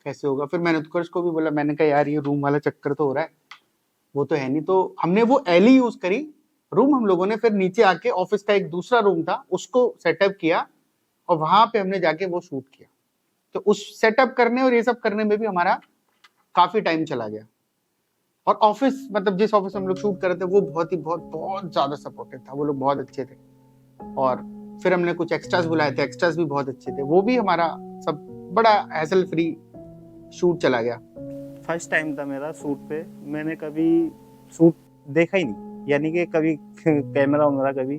कैसे होगा. फिर मैंने उत्कर्ष को भी बोला, मैंने कहा यार ये रूम वाला चक्कर तो हो रहा है, वो तो है नहीं. तो हमने वो एली यूज करी रूम हम लोगों ने. फिर नीचे आके ऑफिस का एक दूसरा रूम था उसको सेटअप किया और वहां पे हमने जाके वो शूट किया. तो उस सेटअप करने और ये सब करने में भी हमारा काफी टाइम चला गया. और ऑफिस मतलब जिस ऑफिस में हम लोग शूट कर रहे थे वो बहुत ज्यादा सपोर्टिव था. वो लोग बहुत अच्छे थे. और फिर हमने कुछ एक्स्ट्रास बुलाए थे, एक्स्ट्रास भी बहुत अच्छे थे. वो भी हमारा सब बड़ा हैसल फ्री शूट चला गया. फर्स्ट टाइम था मेरा शूट पे. मैंने कभी शूट देखा ही नहीं, यानी कि कभी कैमरा वगैरह कभी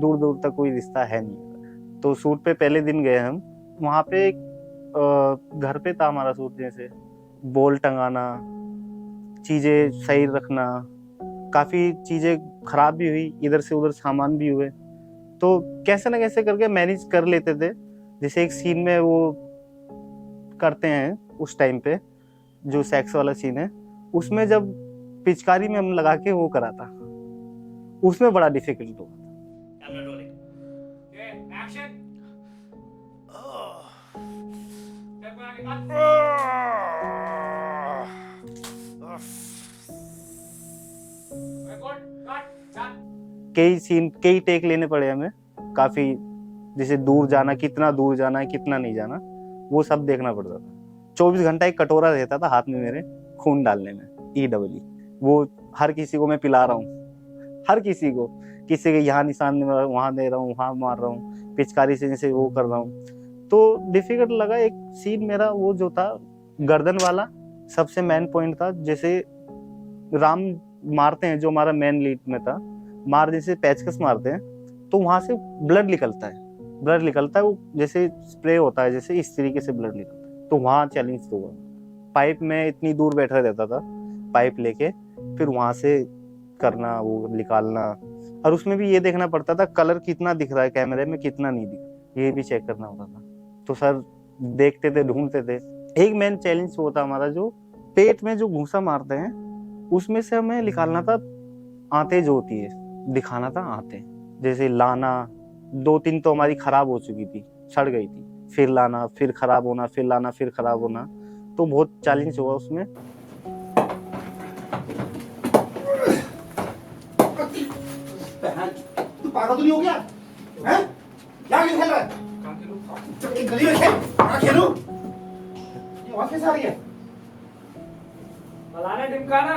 दूर दूर तक कोई रिश्ता है नहीं. तो शूट पे पहले दिन गए हम. वहाँ पे घर पे था हमारा शूट. जैसे बॉल टंगाना, चीजें सही रखना, काफी चीजें खराब भी हुई, इधर से उधर सामान भी हुए. तो कैसे ना कैसे करके मैनेज कर लेते थे. जैसे एक सीन में वो करते हैं उस टाइम पे जो सेक्स वाला सीन है, उसमें जब पिचकारी में हम लगा के वो करा था, उसमें बड़ा डिफिकल्ट हुआ. Camera rolling. एक्शन. कई टेक लेने पड़े हमें. काफी जैसे दूर जाना, कितना दूर जाना है, कितना नहीं जाना, वो सब देखना पड़ता था. 24 घंटा एक कटोरा रहता था हाथ में मेरे खून डालने में, EEE. वो हर किसी को मैं पिला रहा हूँ, हर किसी को. किसी के यहाँ निशान वहां दे रहा हूँ, वहां मार रहा हूँ, पिचकारी से जैसे वो कर रहा हूँ. तो डिफिकल्ट लगा. एक सीन मेरा वो जो था गर्दन वाला सबसे मेन पॉइंट था. जैसे राम मारते हैं, जो हमारा मेन लीड में था, मार जैसे पेचकस मारते हैं तो वहां से ब्लड निकलता है. वो जैसे स्प्रे होता है, जैसे इस तरीके से ब्लड निकलता है. तो वहां चैलेंज हुआ. पाइप में इतनी दूर बैठा रहता था, पाइप लेके फिर वहां से करना, वो निकालना. और उसमें भी ये देखना पड़ता था कलर कितना दिख रहा है कैमरे में, कितना नहीं दिख रहा, ये भी चेक करना होता था. तो सर देखते थे, ढूंढते थे. एक मेन चैलेंज वो था हमारा, जो पेट में जो घूसा मारते हैं उसमें से हमें निकालना था आंतें जो होती है, दिखाना था आंतें. जैसे लाना, 2-3 तो हमारी खराब हो चुकी थी, सड़ गई थी. फिर लाना, फिर खराब होना, फिर लाना, फिर खराब होना. तो बहुत चैलेंज हुआ उसमें. तू पागल तो नहीं हो गया हैं? क्या खेल रहा है? एक गली में खेलूं? ये आवाज कैसे आ रही है? मलाना ढिमकाना.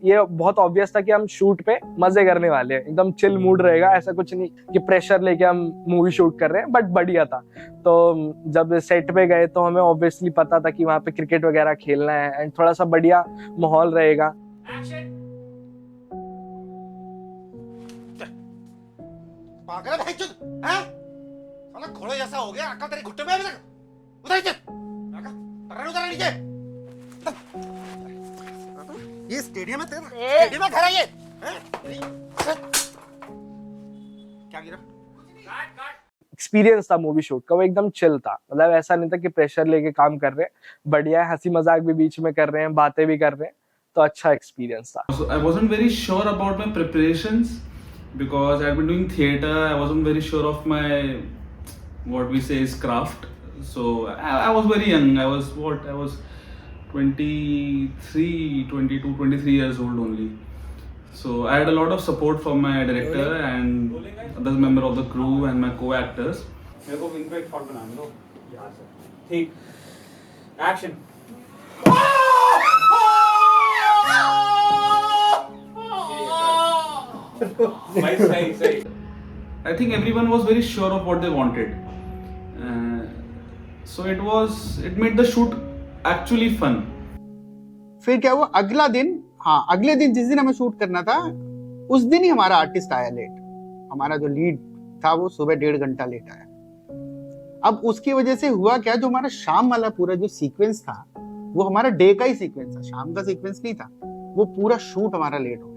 ये बहुत ऑब्वियस था कि हम शूट पे मजे करने वाले हैं, एकदम चिल मूड रहेगा, ऐसा कुछ नहीं कि प्रेशर लेके हम मूवी शूट कर रहे हैं, बट बढ़िया था। तो जब सेट पे गए तो हमें ऑब्वियसली पता था कि वहाँ पे क्रिकेट वगैरह खेलना है एंड थोड़ा सा बढ़िया माहौल रहेगा। पागल है भाईचोद, हैं? साला घोड़े जैसा हो गया, अक्ल तेरी घुट्टे में है अभी तक। उधर नीचे, उधर नीचे। ये स्टेडियम है तेरा, स्टेडियम में घर है ये, हैं? क्या गिरा? एक्सपीरियंस था मूवी शूट का, वो एकदम चिल था, मतलब ऐसा नहीं था कि प्रेशर लेके काम कर रहे हैं, बढ़िया है, हंसी मजाक भी बीच में कर रहे हैं, बातें भी कर रहे हैं, तो अच्छा एक्सपीरियंस था। I wasn't very sure about my preparations because I've been doing theatre. I wasn't very sure of my, what we say is craft. So I was very young. I was 23 years old only. So I had a lot of support from my director and other member of the crew and my co-actors. मेरे को wing पे एक shot बनाने दो यहाँ से। ठीक, action. सही। I think everyone was very sure of what they wanted. So it made the shoot actually fun. फिर क्या हुआ अगला दिन, अगले दिन जिस दिन हमें शूट करना था उस दिन ही हमारा आर्टिस्ट आया लेट। हमारा जो लीड था वो सुबह 1.5 घंटा लेट आया। अब उसकी वजह से हुआ क्या, जो हमारा शाम वाला पूरा जो सीक्वेंस था वो हमारा डे का ही सीक्वेंस था, शाम का सीक्वेंस नहीं था, वो पूरा शूट हमारा लेट हो गया।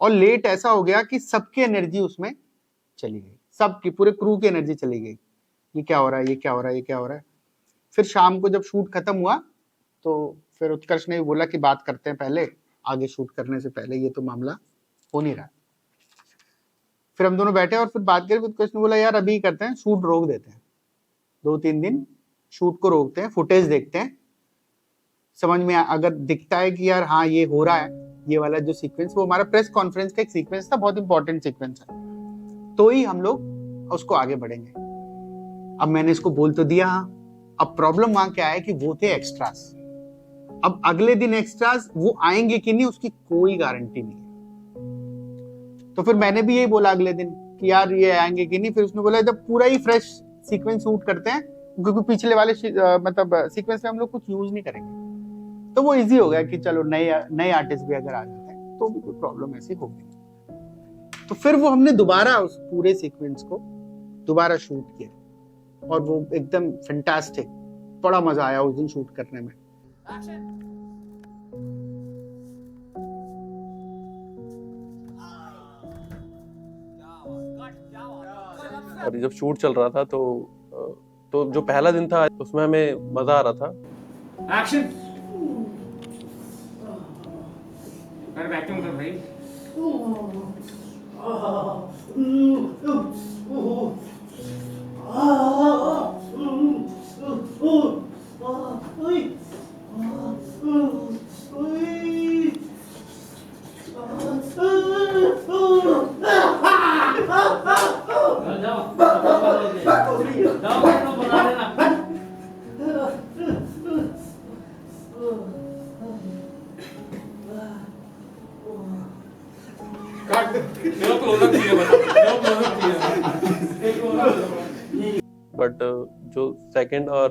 और लेट ऐसा हो गया कि सबकी एनर्जी उसमें चली गई, सबकी, पूरे क्रू की एनर्जी चली गई। ये क्या हो रहा है, ये क्या हो रहा है, ये क्या हो रहा है। फिर शाम को जब शूट खत्म हुआ तो फिर उत्कर्ष ने भी बोला कि बात करते हैं पहले, आगे शूट करने से पहले, ये तो मामला हो नहीं रहा। फिर हम दोनों बैठे और फिर बात करें, उत्कर्ष ने बोला यार अभी करते हैं, शूट रोक देते हैं, 2-3 दिन शूट को रोकते हैं, फुटेज देखते हैं, समझ में अगर दिखता है कि यार हाँ ये हो रहा है, ये वाला जो सीक्वेंस, वो हमारा प्रेस कॉन्फ्रेंस का एक सीक्वेंस था, बहुत इंपॉर्टेंट सीक्वेंस है, तो ही हम लोग उसको आगे बढ़ेंगे। अब मैंने इसको बोल तो दिया, अब प्रॉब्लम वहां क्या है कि वो थे एक्स्ट्रास। अब अगले दिन एक्स्ट्रास वो आएंगे कि नहीं उसकी कोई गारंटी नहीं है। तो फिर मैंने भी यही बोला अगले दिन कि यार ये आएंगे कि नहीं। फिर उसने बोला जब पूरा ही फ्रेश सीक्वेंस शूट करते हैं, क्योंकि पिछले वाले मतलब सीक्वेंस में हम लोग कुछ यूज नहीं करेंगे, तो वो इजी हो गया कि चलो नए आर्टिस्ट भी अगर आ जाते हैं तो भी कोई प्रॉब्लम ऐसी होगी। तो फिर वो हमने दोबारा उस पूरे सीक्वेंस को दोबारा शूट किया और वो एकदम फैंटास्टिक, बड़ा मजा आया उस दिन शूट करने में। और जब शूट चल रहा था तो जो पहला दिन था उसमें हमें मजा आ रहा था। एक्शन। अरे वैक्यूम कर भाई। बट जो सेकंड और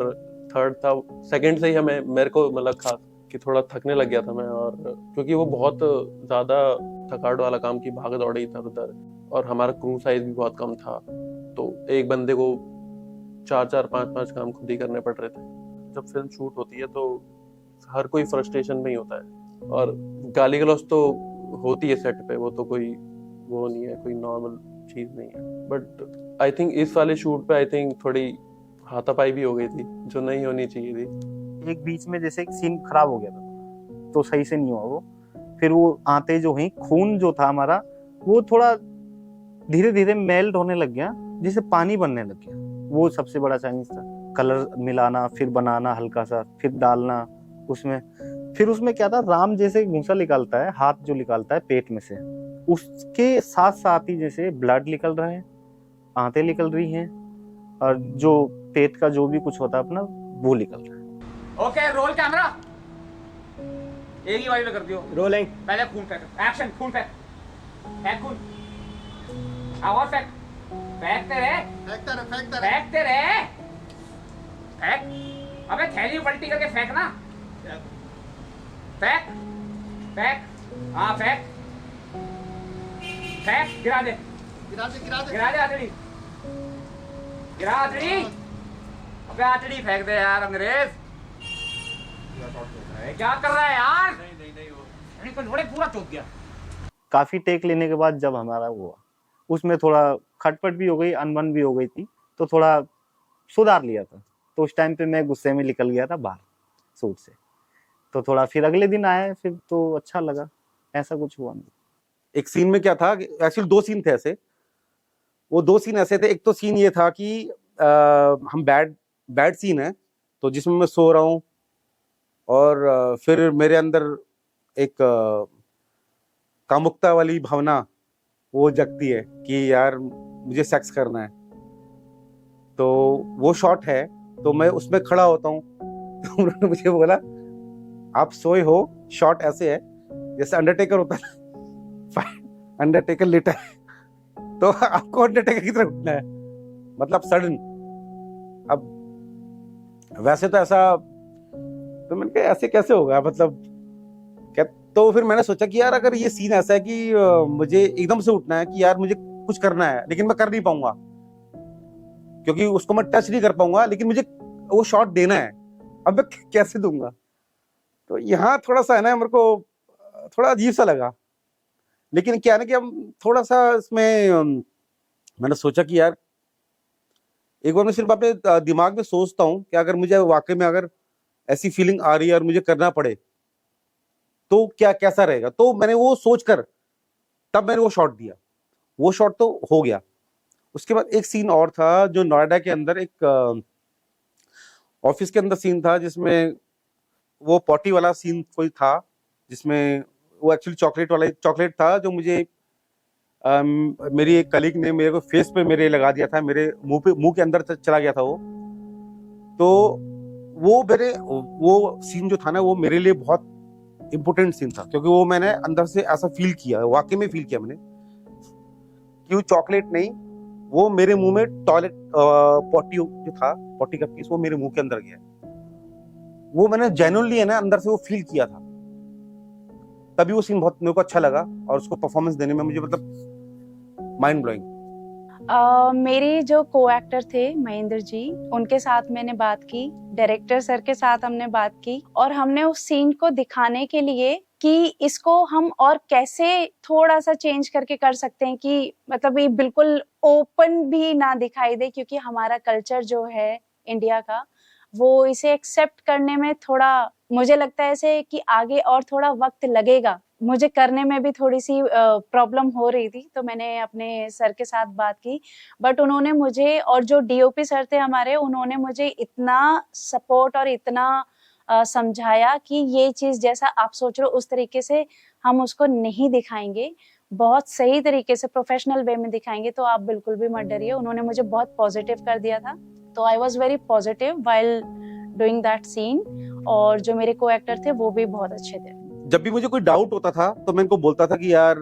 थर्ड था, सेकंड से ही मेरे को मतलब कि थोड़ा थकने लग गया था मैं, और क्योंकि वो बहुत ज्यादा थकावट वाला काम की, भाग दौड़ी इधर उधर, और हमारा क्रू साइज भी बहुत कम था, तो एक बंदे को 4-4, 5-5 काम खुद ही करने पड़ रहे थे। जब फिल्म शूट होती है तो हर कोई फ्रस्ट्रेशन में ही होता है, और गाली गलौज तो होती है सेट पे, वो तो कोई वो नहीं है, कोई नॉर्मल चीज नहीं है। बट आई थिंक इस वाले शूट पे आई थिंक थोड़ी हाथापाई भी हो गई थी जो नहीं होनी चाहिए थी। एक बीच में जैसे एक सीन खराब हो गया था तो सही से नहीं हुआ वो, फिर वो आते जो ही खून जो था हमारा वो थोड़ा धीरे धीरे मेल्ट होने लग गया, जिससे पानी बनने लग गया। वो सबसे बड़ा चैलेंज था, कलर मिलाना, फिर बनाना हल्का सा, फिर डालना उसमें। फिर उसमें क्या था, राम जैसे घूंसा निकालता है, हाथ जो निकालता है पेट में से, उसके साथ साथ ही जैसे ब्लड निकल रहा है, आंतें निकल रही हैं, और जो पेट का जो भी कुछ होता है अपना वो निकल रहा है। ओके रोल कैमरा, एक ही बारी में कर दियो। रोलिंग। पहले खून फेंक, एक्शन, खून फेंक, फेंक खून, और फेंक, फेंकते रहे, फेंकते रहे, फेंक, अबे थैली पलटी करके फेंकना, फेंक, फेंक, हाँ फेंक, फेंक, गिरा दे, गिरा दे आतड़ी, गिरा आतड़ी, अबे आतड़ी फेंक दे यार अंग्रेज, क्या कर रहा है यार? नहीं पूरा चौंक गया। काफी टेक लेने के बाद जब हमारा हुआ, उसमें थोड़ा खटपट भी हो गई, अनबन भी हो गई थी, तो थोड़ा सुधार लिया था। तो उस टाइम पे मैं गुस्से में निकल गया था बाहर सूट से, तो थोड़ा फिर अगले दिन आया, फिर तो अच्छा लगा, ऐसा कुछ हुआ नहीं। एक सीन में क्या था, एक्चुअली 2 सीन थे ऐसे। वो 2 सीन ऐसे थे, एक तो सीन ये था कि हम बैड सीन है, तो जिसमें मैं सो रहा हूँ और फिर मेरे अंदर एक कामुकता वाली भावना वो जगती है कि यार मुझे सेक्स करना है। तो वो शॉट है, तो मैं उसमें खड़ा होता हूँ, तो उन्होंने मुझे बोला आप सोए हो, शॉट ऐसे है जैसे अंडरटेकर होता है, अंडरटेकर लेटा है, तो आपको अंडरटेकर की तरह उठना है, मतलब सडन। अब वैसे तो ऐसा, तो मैंने कहा ऐसे कैसे होगा, मतलब क्या। तो फिर मैंने सोचा कि यार अगर ये सीन ऐसा है कि मुझे एकदम से उठना है कि यार मुझे कुछ करना है, लेकिन मैं कर नहीं पाऊंगा क्योंकि उसको मैं टच नहीं कर पाऊंगा, लेकिन मुझे वो शॉट देना है, अब मैं कैसे दूंगा। तो यहाँ थोड़ा सा है ना, मेरे को थोड़ा अजीब सा लगा। लेकिन क्या है ना कि हम थोड़ा सा इसमें मैंने सोचा कि यार एक बार मैं सिर्फ अपने दिमाग में सोचता हूँ कि अगर मुझे वाकई में अगर ऐसी फीलिंग आ रही है और मुझे करना पड़े तो क्या कैसा रहेगा। तो मैंने वो सोचकर तब मैंने वो शॉट दिया, वो शॉट तो हो गया। उसके बाद एक सीन और था जो नोएडा के अंदर एक ऑफिस के अंदर सीन था, जिसमें वो पॉटी वाला सीन कोई था, जिसमें वो एक्चुअली चॉकलेट था जो मुझे मेरी एक कलीग ने मेरे को फेस पे मेरे लगा दिया था, मेरे मुंह के अंदर चला गया था वो। तो वो सीन जो था ना, वो मेरे लिए बहुत इंपॉर्टेंट सीन था, क्योंकि वो मैंने अंदर से ऐसा फील किया, वाकई में फील किया मैंने कि वो चॉकलेट नहीं, वो मेरे मुंह में टॉयलेट पॉटी जो था, पॉटी का पीस वो मेरे मुंह के अंदर गया। वो मैंने जेन्युइनली है ना अंदर से वो फील किया था, तभी वो सीन बहुत मेरे को अच्छा लगा और उसको परफॉर्मेंस देने में मुझे मतलब माइंड ब्लोइंग। मेरे जो को एक्टर थे महेंद्र जी, उनके साथ मैंने बात की, डायरेक्टर सर के साथ हमने बात की, और हमने उस सीन को दिखाने के लिए कि इसको हम और कैसे थोड़ा सा चेंज करके कर सकते हैं कि मतलब ये बिल्कुल ओपन भी ना दिखाई दे, क्योंकि हमारा कल्चर जो है इंडिया का, वो इसे एक्सेप्ट करने में थोड़ा मुझे लगता है ऐसे कि आगे और थोड़ा वक्त लगेगा। मुझे करने में भी थोड़ी सी प्रॉब्लम हो रही थी, तो मैंने अपने सर के साथ बात की, बट उन्होंने मुझे, और जो डीओपी सर थे हमारे, उन्होंने मुझे इतना सपोर्ट और इतना समझाया कि ये चीज जैसा आप सोच रहे हो उस तरीके से हम उसको नहीं दिखाएंगे, बहुत सही तरीके से प्रोफेशनल वे में दिखाएंगे, तो आप बिल्कुल भी मत डरिए। उन्होंने मुझे बहुत पॉजिटिव कर दिया था, तो I was very positive while doing that scene, और जो मेरे को एक्टर थे वो भी बहुत अच्छे थे। जब भी मुझे कोई डाउट होता था तो मैं इनको बोलता था कि यार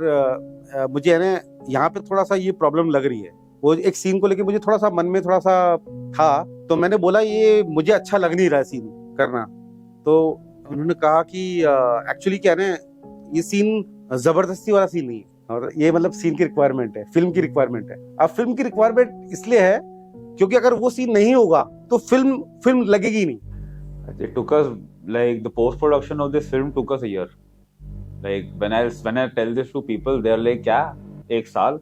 मुझे है ना यहाँ पे थोड़ा सा ये प्रॉब्लम लग रही है। वो एक सीन को लेके मुझे थोड़ा सा मन में थोड़ा सा था, तो मैंने बोला ये मुझे अच्छा लग नहीं रहा है सीन करना। तो उन्होंने कहा कि एक्चुअली क्या है ना, ये सीन जबरदस्ती वाला सीन नहीं है, और ये मतलब सीन की रिक्वायरमेंट है, फिल्म की रिक्वायरमेंट है। अब फिल्म की रिक्वायरमेंट इसलिए है क्योंकि अगर वो सीन नहीं होगा तो फिल्म लगेगी नहीं। It took us, like, the post production of this film took us a year. Like when I tell this to people, they are like, क्या 1 साल?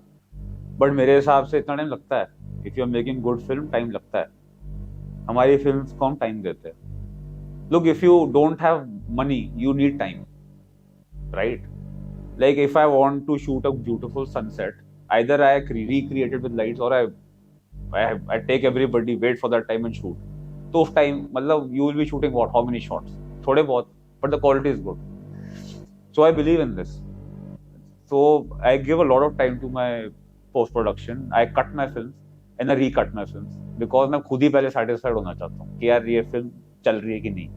But मेरे हिसाब से इतना टाइम लगता है। If you are making good film, time लगता है। हमारी फिल्म्स को हम टाइम देते हैं। Look, if you don't have money, you need time, right? Like if I want to shoot a beautiful sunset, either I recreate it with lights or I take everybody, wait for that time and shoot. तो उस time मतलब you will be shooting what, how many shots? थोड़े बहुत, but the quality is good. So I believe in this. So I give a lot of time to my post production. I cut my films and I recut my films because मैं खुद ही पहले satisfied होना चाहता हूँ कि यार ये film चल रही है कि नहीं.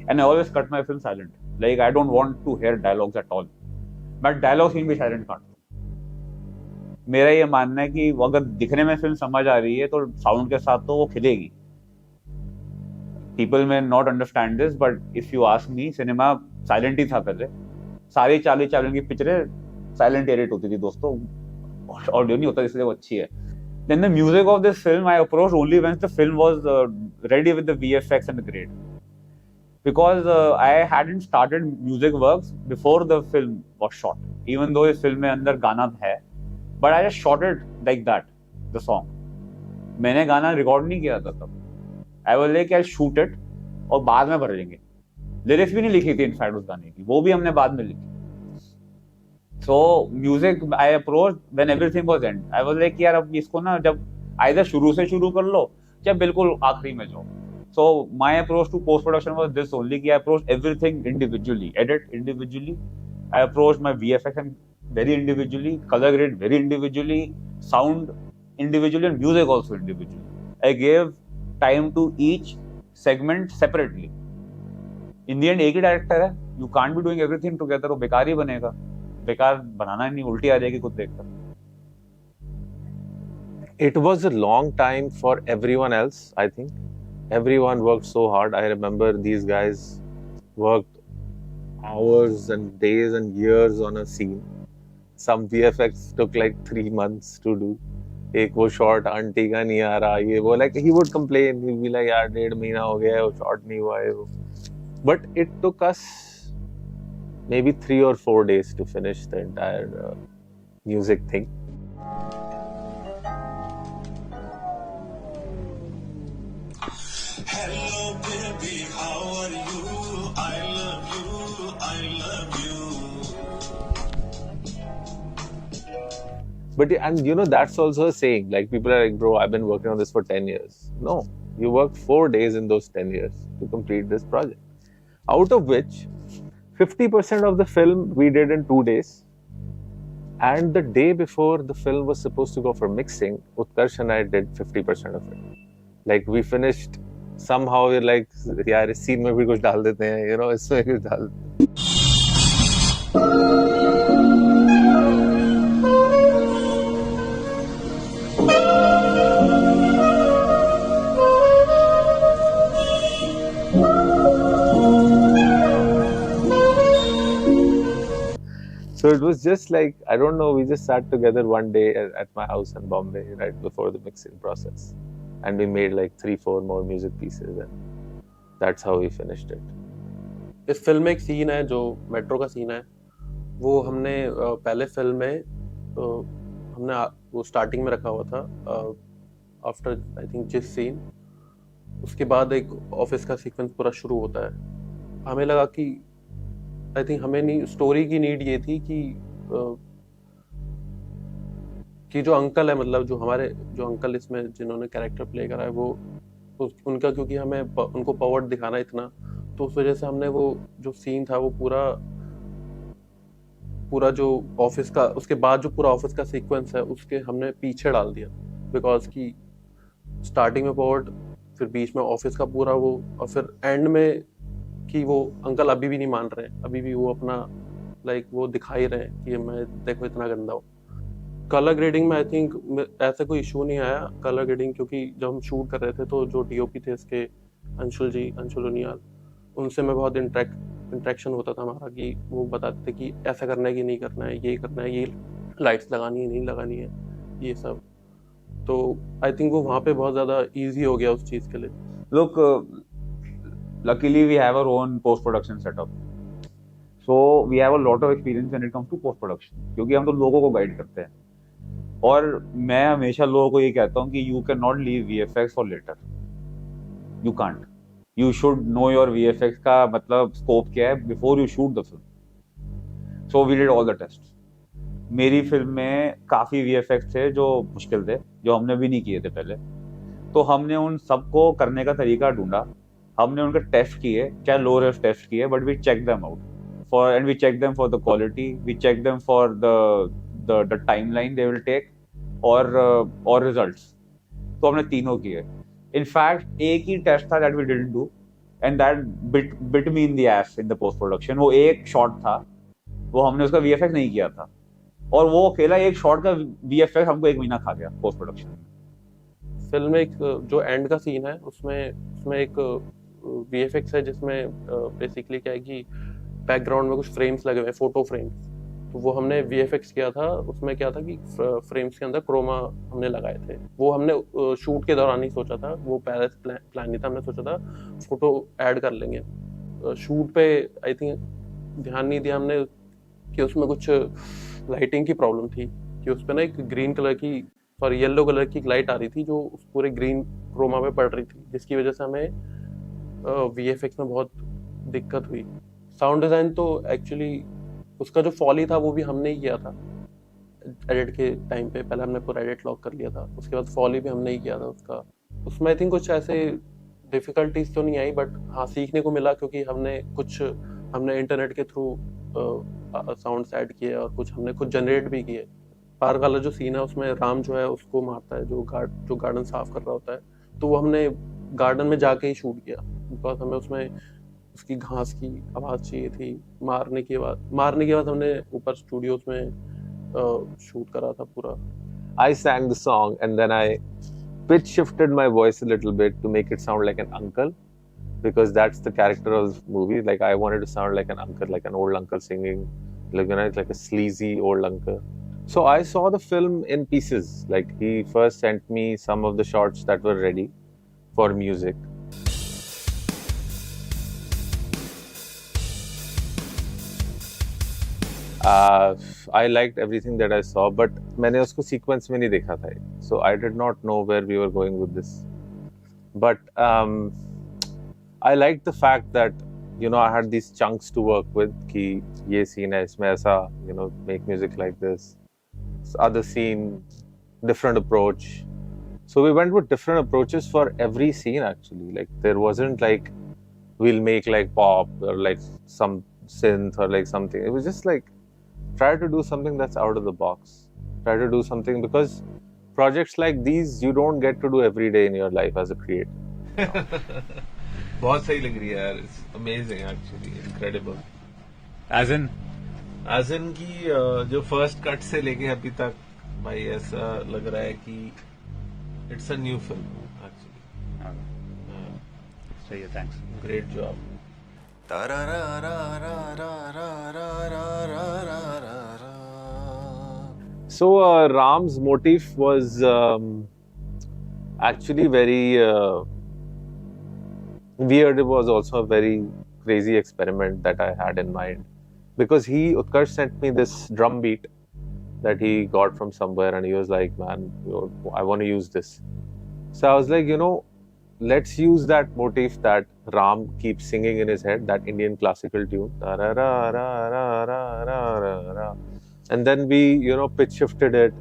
And I always cut my film silent. Like I don't want to hear dialogues at all. मैं dialogue scene भी silent काटता हूँ. मेरा ये मानना है कि अगर दिखने में फिल्म समझ आ रही है तो साउंड के साथ तो वो खिलेगी. People may not understand this, but if you ask me, cinema silent ही था पहले. सारी 40 की पिक्चरें साइलेंट एडिट होती थी दोस्तों. ऑडियो नहीं होता इसलिए वो अच्छी है. Then the music of this film I approached only when the film was ready with the VFX and the grade. Because I hadn't started music works before the film was shot. Even though इस film में अंदर गाना है, but I just shot it like that, the song. मैंने गाना record नहीं किया था तब. I was like I'll shoot it और बाद में भर लेंगे. लिरिक्स भी नहीं लिखी थी इनफैक्ट उस गाने की, वो भी हमने बाद में लिखी. So music I approached when everything was end. I was like यार अब इसको ना जब either शुरू से शुरू कर लो या बिल्कुल आखिरी में जाओ. So my approach to post production was this only कि I approached everything individually, edit individually. I approached my VFX and very individually, color grade very individually, sound individually and music also individually. I gave time to each segment separately. In the end एक ही director है. You can't be doing everything together. वो बेकार ही बनेगा. बेकार बनाना नहीं, उल्टी आ जाएगी खुद देखकर. It was a long time for everyone else, I think. Everyone worked so hard. I remember these guys worked hours and days and years on a scene. Some VFX took like 3 months to do. एक वो shot aunty का नहीं आ रहा, ये वो like he would complain. He'd be like यार 1.5 महीना हो गया है वो shot नहीं हुआ है वो. But it took us maybe 3 or 4 days to finish the entire music thing. Hello baby, how are you? I love you, I love you. But and you know that's also a saying. Like people are like, bro, I've been working on this for 10 years. No, you worked 4 days in those 10 years to complete this project. Out of which 50% of the film we did in 2 days, and the day before the film was supposed to go for mixing, Utkarsh and I did 50% of it. Like we finished somehow. We're like, यार इस scene में भी कुछ डाल देते हैं, you know, इसमें कुछ डाल देते हैं. So it was just like, I don't know, we just sat together one day at my house in Bombay right before the mixing process, and we made like 3-4 more music pieces, and that's how we finished it. इस film में एक scene है जो metro का scene है, वो हमने पहले फिल्म में हमने वो स्टार्टिंग में रखा हुआ था. आफ्टर आई थिंक जिस सीन उसके बाद एक ऑफिस का सीक्वेंस पूरा शुरू होता है. हमें लगा कि आई थिंक हमें नहीं, स्टोरी की नीड ये थी कि जो अंकल है, मतलब जो अंकल इसमें जिन्होंने कैरेक्टर प्ले करा है, वो उनका, क्योंकि हमें उनको पावर दिखाना इतना, तो उस वजह से हमने वो जो सीन था वो पूरा जो ऑफिस का, उसके बाद जो पूरा ऑफिस का सीक्वेंस है उसके हमने पीछे डाल दिया. बिकॉज कि स्टार्टिंग में पावर, फिर बीच में ऑफिस का पूरा वो, और फिर एंड में कि वो अंकल अभी भी नहीं मान रहे हैं, अभी भी वो अपना लाइक वो दिखाई रहे हैं कि मैं देखो इतना गंदा हो. कलर ग्रेडिंग में आई थिंक ऐसा कोई इशू नहीं आया. कलर ग्रेडिंग क्योंकि जब हम शूट कर रहे थे तो जो डीओपी थे इसके अंशुल उनियाल, उनसे मैं बहुत इंट्रैक्शन होता था हमारा, कि वो बताते थे कि ऐसा करना है कि नहीं करना है, ये करना है, ये लाइट्स लगानी है नहीं लगानी है, ये सब. तो आई थिंक वो वहाँ पे बहुत ज़्यादा ईजी हो गया उस चीज़ के लिए. Look, luckily we have our own post production setup, so we have a lot of experience when it comes to post production, क्योंकि हम तो लोगों को गाइड करते हैं. और मैं हमेशा लोगों को ये कहता हूँ कि you cannot leave VFX for later. You can't. You should know your VFX का मतलब scope क्या है before you shoot the film. So we did all the tests. मेरी फिल्म में काफ़ी VFX थे जो मुश्किल थे, जो हमने भी नहीं किए थे पहले. तो हमने उन सबको करने का तरीका ढूंढा. हमने उनका टेस्ट किए, चाहे लो रेफ टेस्ट किए, but we check them out for and we check them for the quality, we check them for the timeline they will take और रिजल्ट्स। तो हमने तीनों किए। इनफैक्ट एक ही टेस्ट था that we didn't do and that bit me in the ass in the post production. वो एक शॉट था, वो हमने उसका वीएफएक्स नहीं किया था, और वो अकेला एक शॉट का वीएफएक्स हमको 1 महीना खा गया पोस्ट प्रोडक्शन में। फिल्म में एक जो एंड का सीन है उसमें एक वीएफएक्स है जिसमें बेसिकली क्या है कि बैकग्राउंड में कुछ फ्रेम्स लगे हुए हैं, फोटो फ्रेम्स। तो वो हमने वीएफएक्स किया था। उसमें क्या था कि फ्रेम्स के अंदर क्रोमा हमने लगाए थे। वो हमने शूट के दौरान ही सोचा था, वो पहले प्लान नहीं था। हमने सोचा था फोटो ऐड कर लेंगे। शूट पे आई थिंक ध्यान नहीं दिया हमने कि उसमें कुछ लाइटिंग की प्रॉब्लम थी, कि उस पर ना एक ग्रीन कलर की येलो कलर की लाइट आ रही थी जो उस पूरे ग्रीन क्रोमा पे पड़ रही थी, जिसकी वजह से हमें वीएफएक्स में बहुत दिक्कत हुई। साउंड डिज़ाइन तो एक्चुअली उसका जो फॉली था वो भी हमने ही किया था एडिट के टाइम पे। पहले हमने पूरा एडिट लॉक कर लिया था, उसके बाद फॉली भी हमने ही किया था उसका। उसमें आई थिंक कुछ ऐसे डिफ़िकल्टीज तो नहीं आई, बट हाँ सीखने को मिला, क्योंकि हमने इंटरनेट के थ्रू साउंड्स ऐड किए और कुछ हमने खुद जनरेट भी किए। पार्क वाला जो सीन है उसमें राम जो है उसको मारता है जो गार्डन साफ कर रहा होता है, तो वो हमने गार्डन में जाके ही शूट किया, बिकॉज हमें उसमें उसकी घास की आवाज़ चाहिए थी। मारने के बाद हमने ऊपर स्टूडियोज में शूट करा था पूरा। I sang the song and then I pitch shifted my voice a little bit to make it sound like an uncle, because that's the character of the movie. Like I wanted to sound like an uncle, like an old uncle singing, like a sleazy old uncle. So I saw the film in pieces. Like he first sent me some of the shots that were ready for music. I liked everything that I saw, but मैंने उसको sequence में नहीं देखा था, so I did not know where we were going with this. But I liked the fact that I had these chunks to work with. कि ये scene है, इसमें ऐसा make music like this. Other scene, different approach. So we went with different approaches for every scene actually. Like there wasn't like we'll make like pop or like some synth or like something. It was just like try to do something that's out of the box. Try to do something, because projects like these you don't get to do every day in your life as a creator. बहुत सही लग रही है यार, it's amazing actually, incredible. As in की जो first cut से लेके अभी तक भाई ऐसा लग रहा है कि it's a new film actually. सही है, thanks, great job. So Ram's motif was actually very weird. It was also a very crazy experiment that I had in mind, because Utkarsh sent me this drum beat that he got from somewhere, and he was like, man, I want to use this. So I was like, let's use that motif that Ram keeps singing in his head, that Indian classical tune. And then we, pitch shifted it.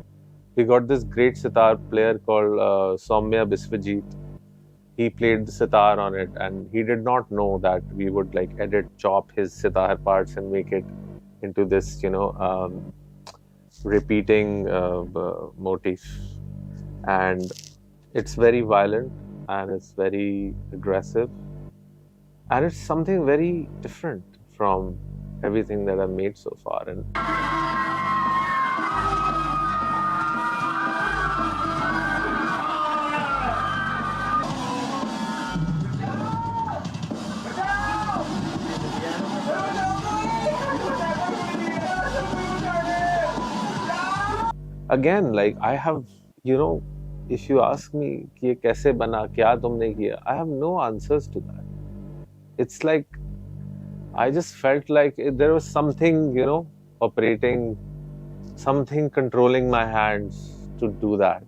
We got this great sitar player called Soumya Biswajit. He played the sitar on it, and he did not know that we would like chop his sitar parts and make it into this, repeating motif. And it's very violent, and it's very aggressive, and it's something very different from everything that I've made so far. And again, like I have, if you ask me कि ये कैसे बना, क्या तुमने किया, I have no answers to that. It's like I just felt like there was something, operating, something controlling my hands to do that.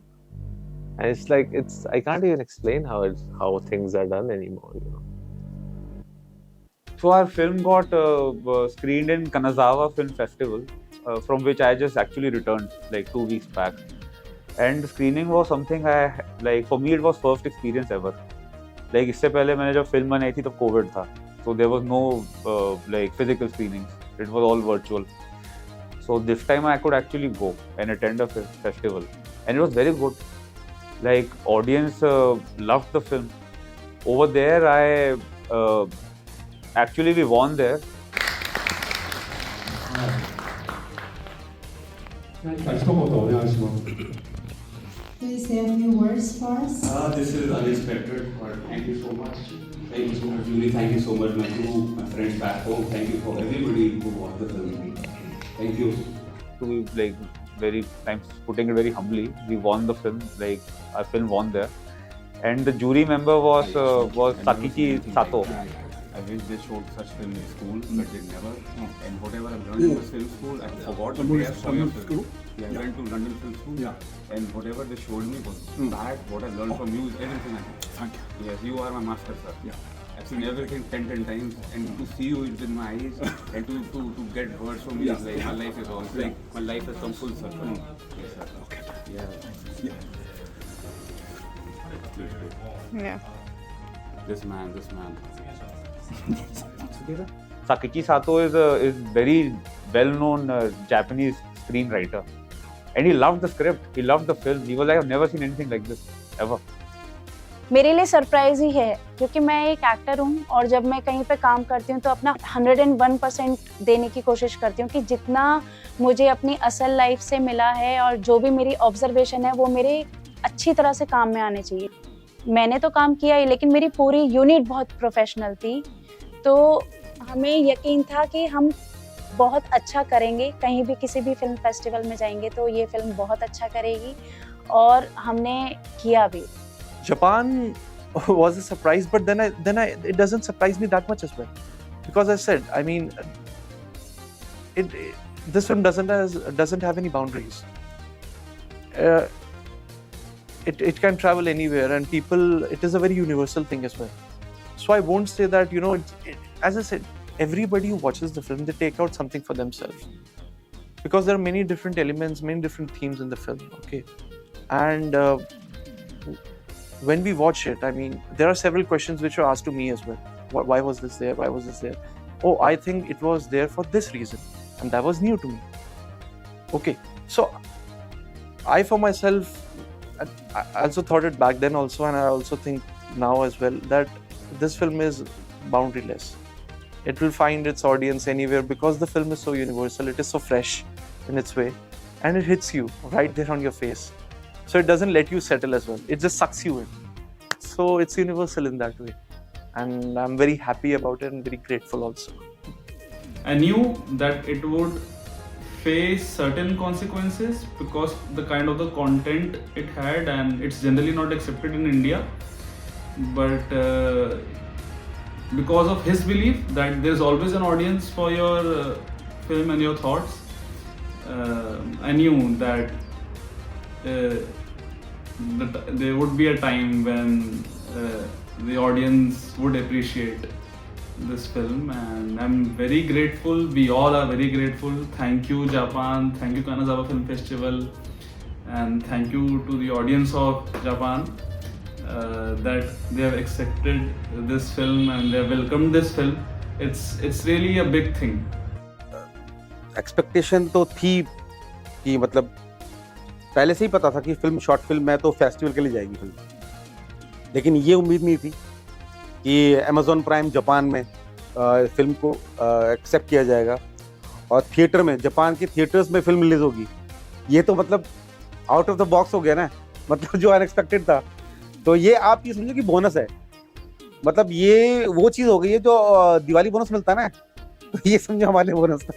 And it's like I can't even explain how things are done anymore. So our film got screened in Kanazawa Film Festival, from which I just actually returned like 2 weeks back. And screening was something for me it was first experience ever. Like इससे पहले मैंने जब film बनाई थी तो Covid था, so there was no like physical screenings, it was all virtual. So this time I could actually go and attend a festival, and it was very good. Like audience loved the film. Over there, actually we won there. Please say a few words for us. This is unexpected, but thank you so much. Thank you so much, Julie. Thank you so much, my crew, my friends back home. Thank you for everybody who watched the film. Thank you. To be like very times putting it very humbly, we won the film. Like our film won there, and the jury member was Takichi Sato. I wish they showed such film in school, but they never. And whatever I learned in the film school, I forgot to pay for your film. I went to London Film School, and whatever they showed me was that. What I learned from you is everything I know. Thank you. Yes, you are my master, sir. I've seen everything 10 times, and to see you with my eyes, and to get words from you, like my life is all like my life has come full circle. Yes, sir. Okay. Yeah. This man. Takichi Sato is very well-known Japanese screenwriter, and he loved the script. He loved the film. He was like, I've never seen anything like this ever. मेरे लिए surprise ही है, क्योंकि मैं एक actor हूँ और जब मैं कहीं पे काम करती हूँ तो अपना 101% देने की कोशिश करती हूँ कि जितना मुझे अपनी असल लाइफ से मिला है और जो भी मेरी ऑब्जर्वेशन है वो मेरे अच्छी तरह से काम में आने चाहिए। मैंने तो काम किया ही, लेकिन मेरी पूरी यूनिट बहुत प्रोफेशनल थी, तो हमें यकीन था कि हम बहुत अच्छा करेंगे। कहीं भी किसी भी फिल्म फेस्टिवल में जाएंगे तो ये फिल्म बहुत अच्छा करेगी, और हमने किया भी। Japan was a surprise, but then it doesn't surprise me that much as well, because I said, I mean, this film doesn't have any boundaries. It can travel anywhere, and people, it is a very universal thing as well. So I won't say that, you know, as I said, everybody who watches the film, they take out something for themselves, because there are many different elements, many different themes in the film. Okay, and when we watch it, I mean, there are several questions which were asked to me as well. Why was this there? Why was this there? Oh, I think it was there for this reason, and that was new to me. Okay, so I for myself, I also thought it back then also, and I also think now as well, that this film is boundaryless. It will find its audience anywhere, because the film is so universal, it is so fresh in its way, and it hits you right there on your face. So it doesn't let you settle as well, it just sucks you in. So it's universal in that way, and I'm very happy about it and very grateful also. I knew that it would face certain consequences because the kind of the content it had, and it's generally not accepted in India, but because of his belief that there's always an audience for your film and your thoughts, I knew that there would be a time when the audience would appreciate this film, and I'm very grateful. We all are very grateful. Thank you, Japan. Thank you, Kanazawa Film Festival, and thank you to the audience of Japan that they have accepted this film and they have welcomed this film. It's really a big thing. Expectation तो थी कि मतलब पहले से ही पता था कि film short film है तो फेस्टिवल के लिए जाएगी फिल्म, लेकिन ये उम्मीद नहीं थी कि अमेज़ॉन प्राइम जापान में फिल्म को एक्सेप्ट किया जाएगा और थिएटर में, जापान के थिएटर्स में फिल्म रिलीज होगी। ये तो मतलब आउट ऑफ द बॉक्स हो गया ना, मतलब जो अनएक्सपेक्टेड था। तो ये आप ये समझो कि बोनस है, मतलब ये वो चीज़ हो गई है जो दिवाली बोनस मिलता है ना, तो ये समझो हमारे लिए बोनस था,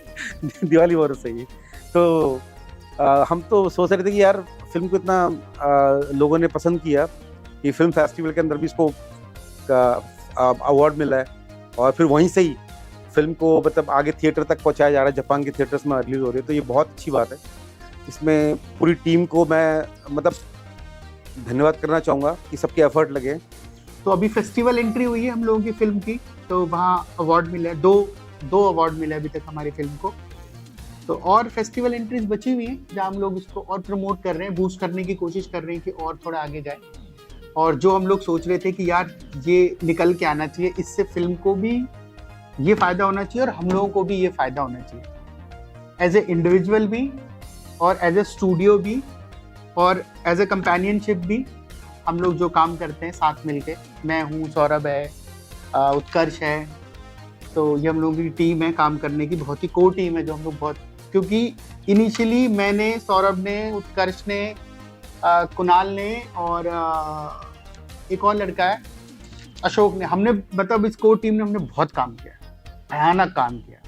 दिवाली बोनस है ये। तो हम तो सोच रहे थे कि यार फिल्म को इतना लोगों ने पसंद किया कि फिल्म फेस्टिवल के अंदर भी इसको अवार्ड मिला है, और फिर वहीं से ही फिल्म को मतलब आगे थिएटर तक पहुंचाया जा रहा है, जापान के थिएटर्स में रिलीज हो रही है। तो ये बहुत अच्छी बात है। इसमें पूरी टीम को मैं मतलब धन्यवाद करना चाहूँगा कि सबके एफर्ट लगे। तो अभी फेस्टिवल एंट्री हुई है हम लोगों की फिल्म की, तो वहाँ अवार्ड मिला है, दो अवार्ड मिले अभी तक हमारी फिल्म को। तो और फेस्टिवल एंट्रीज बची हुई हैं जहाँ हम लोग इसको और प्रमोट कर रहे हैं, बूस्ट करने की कोशिश कर रहे हैं कि और थोड़ा आगे जाए। और जो हम लोग सोच रहे थे कि यार ये निकल के आना चाहिए, इससे फिल्म को भी ये फ़ायदा होना चाहिए और हम लोगों को भी ये फ़ायदा होना चाहिए, एज ए इंडिविजुअल भी और एज ए स्टूडियो भी और एज ए कंपेनियनशिप भी। हम लोग जो काम करते हैं साथ मिलके, मैं हूँ, सौरभ है, उत्कर्ष है, तो ये हम लोगों की टीम है काम करने की, बहुत ही कोर टीम है जो हम लोग बहुत, क्योंकि इनिशियली मैंने, सौरभ ने, उत्कर्ष ने, कुणाल ने और एक और लड़का है अशोक ने, हमने मतलब इस कोर टीम ने हमने बहुत काम किया, भयानक काम किया।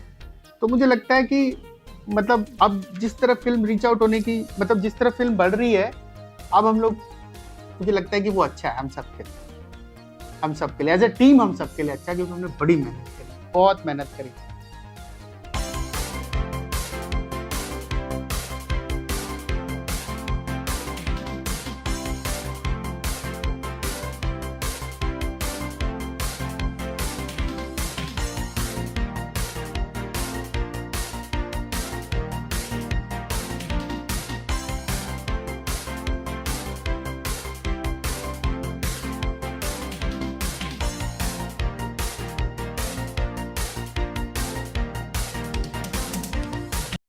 तो मुझे लगता है कि मतलब अब जिस तरह फिल्म रीच आउट होने की, मतलब जिस तरह फिल्म बढ़ रही है, अब हम लोग, मुझे लगता है कि वो अच्छा है हम सबके लिए, एज ए टीम हम सबके लिए अच्छा है, क्योंकि हमने बड़ी मेहनत करी, बहुत मेहनत करी।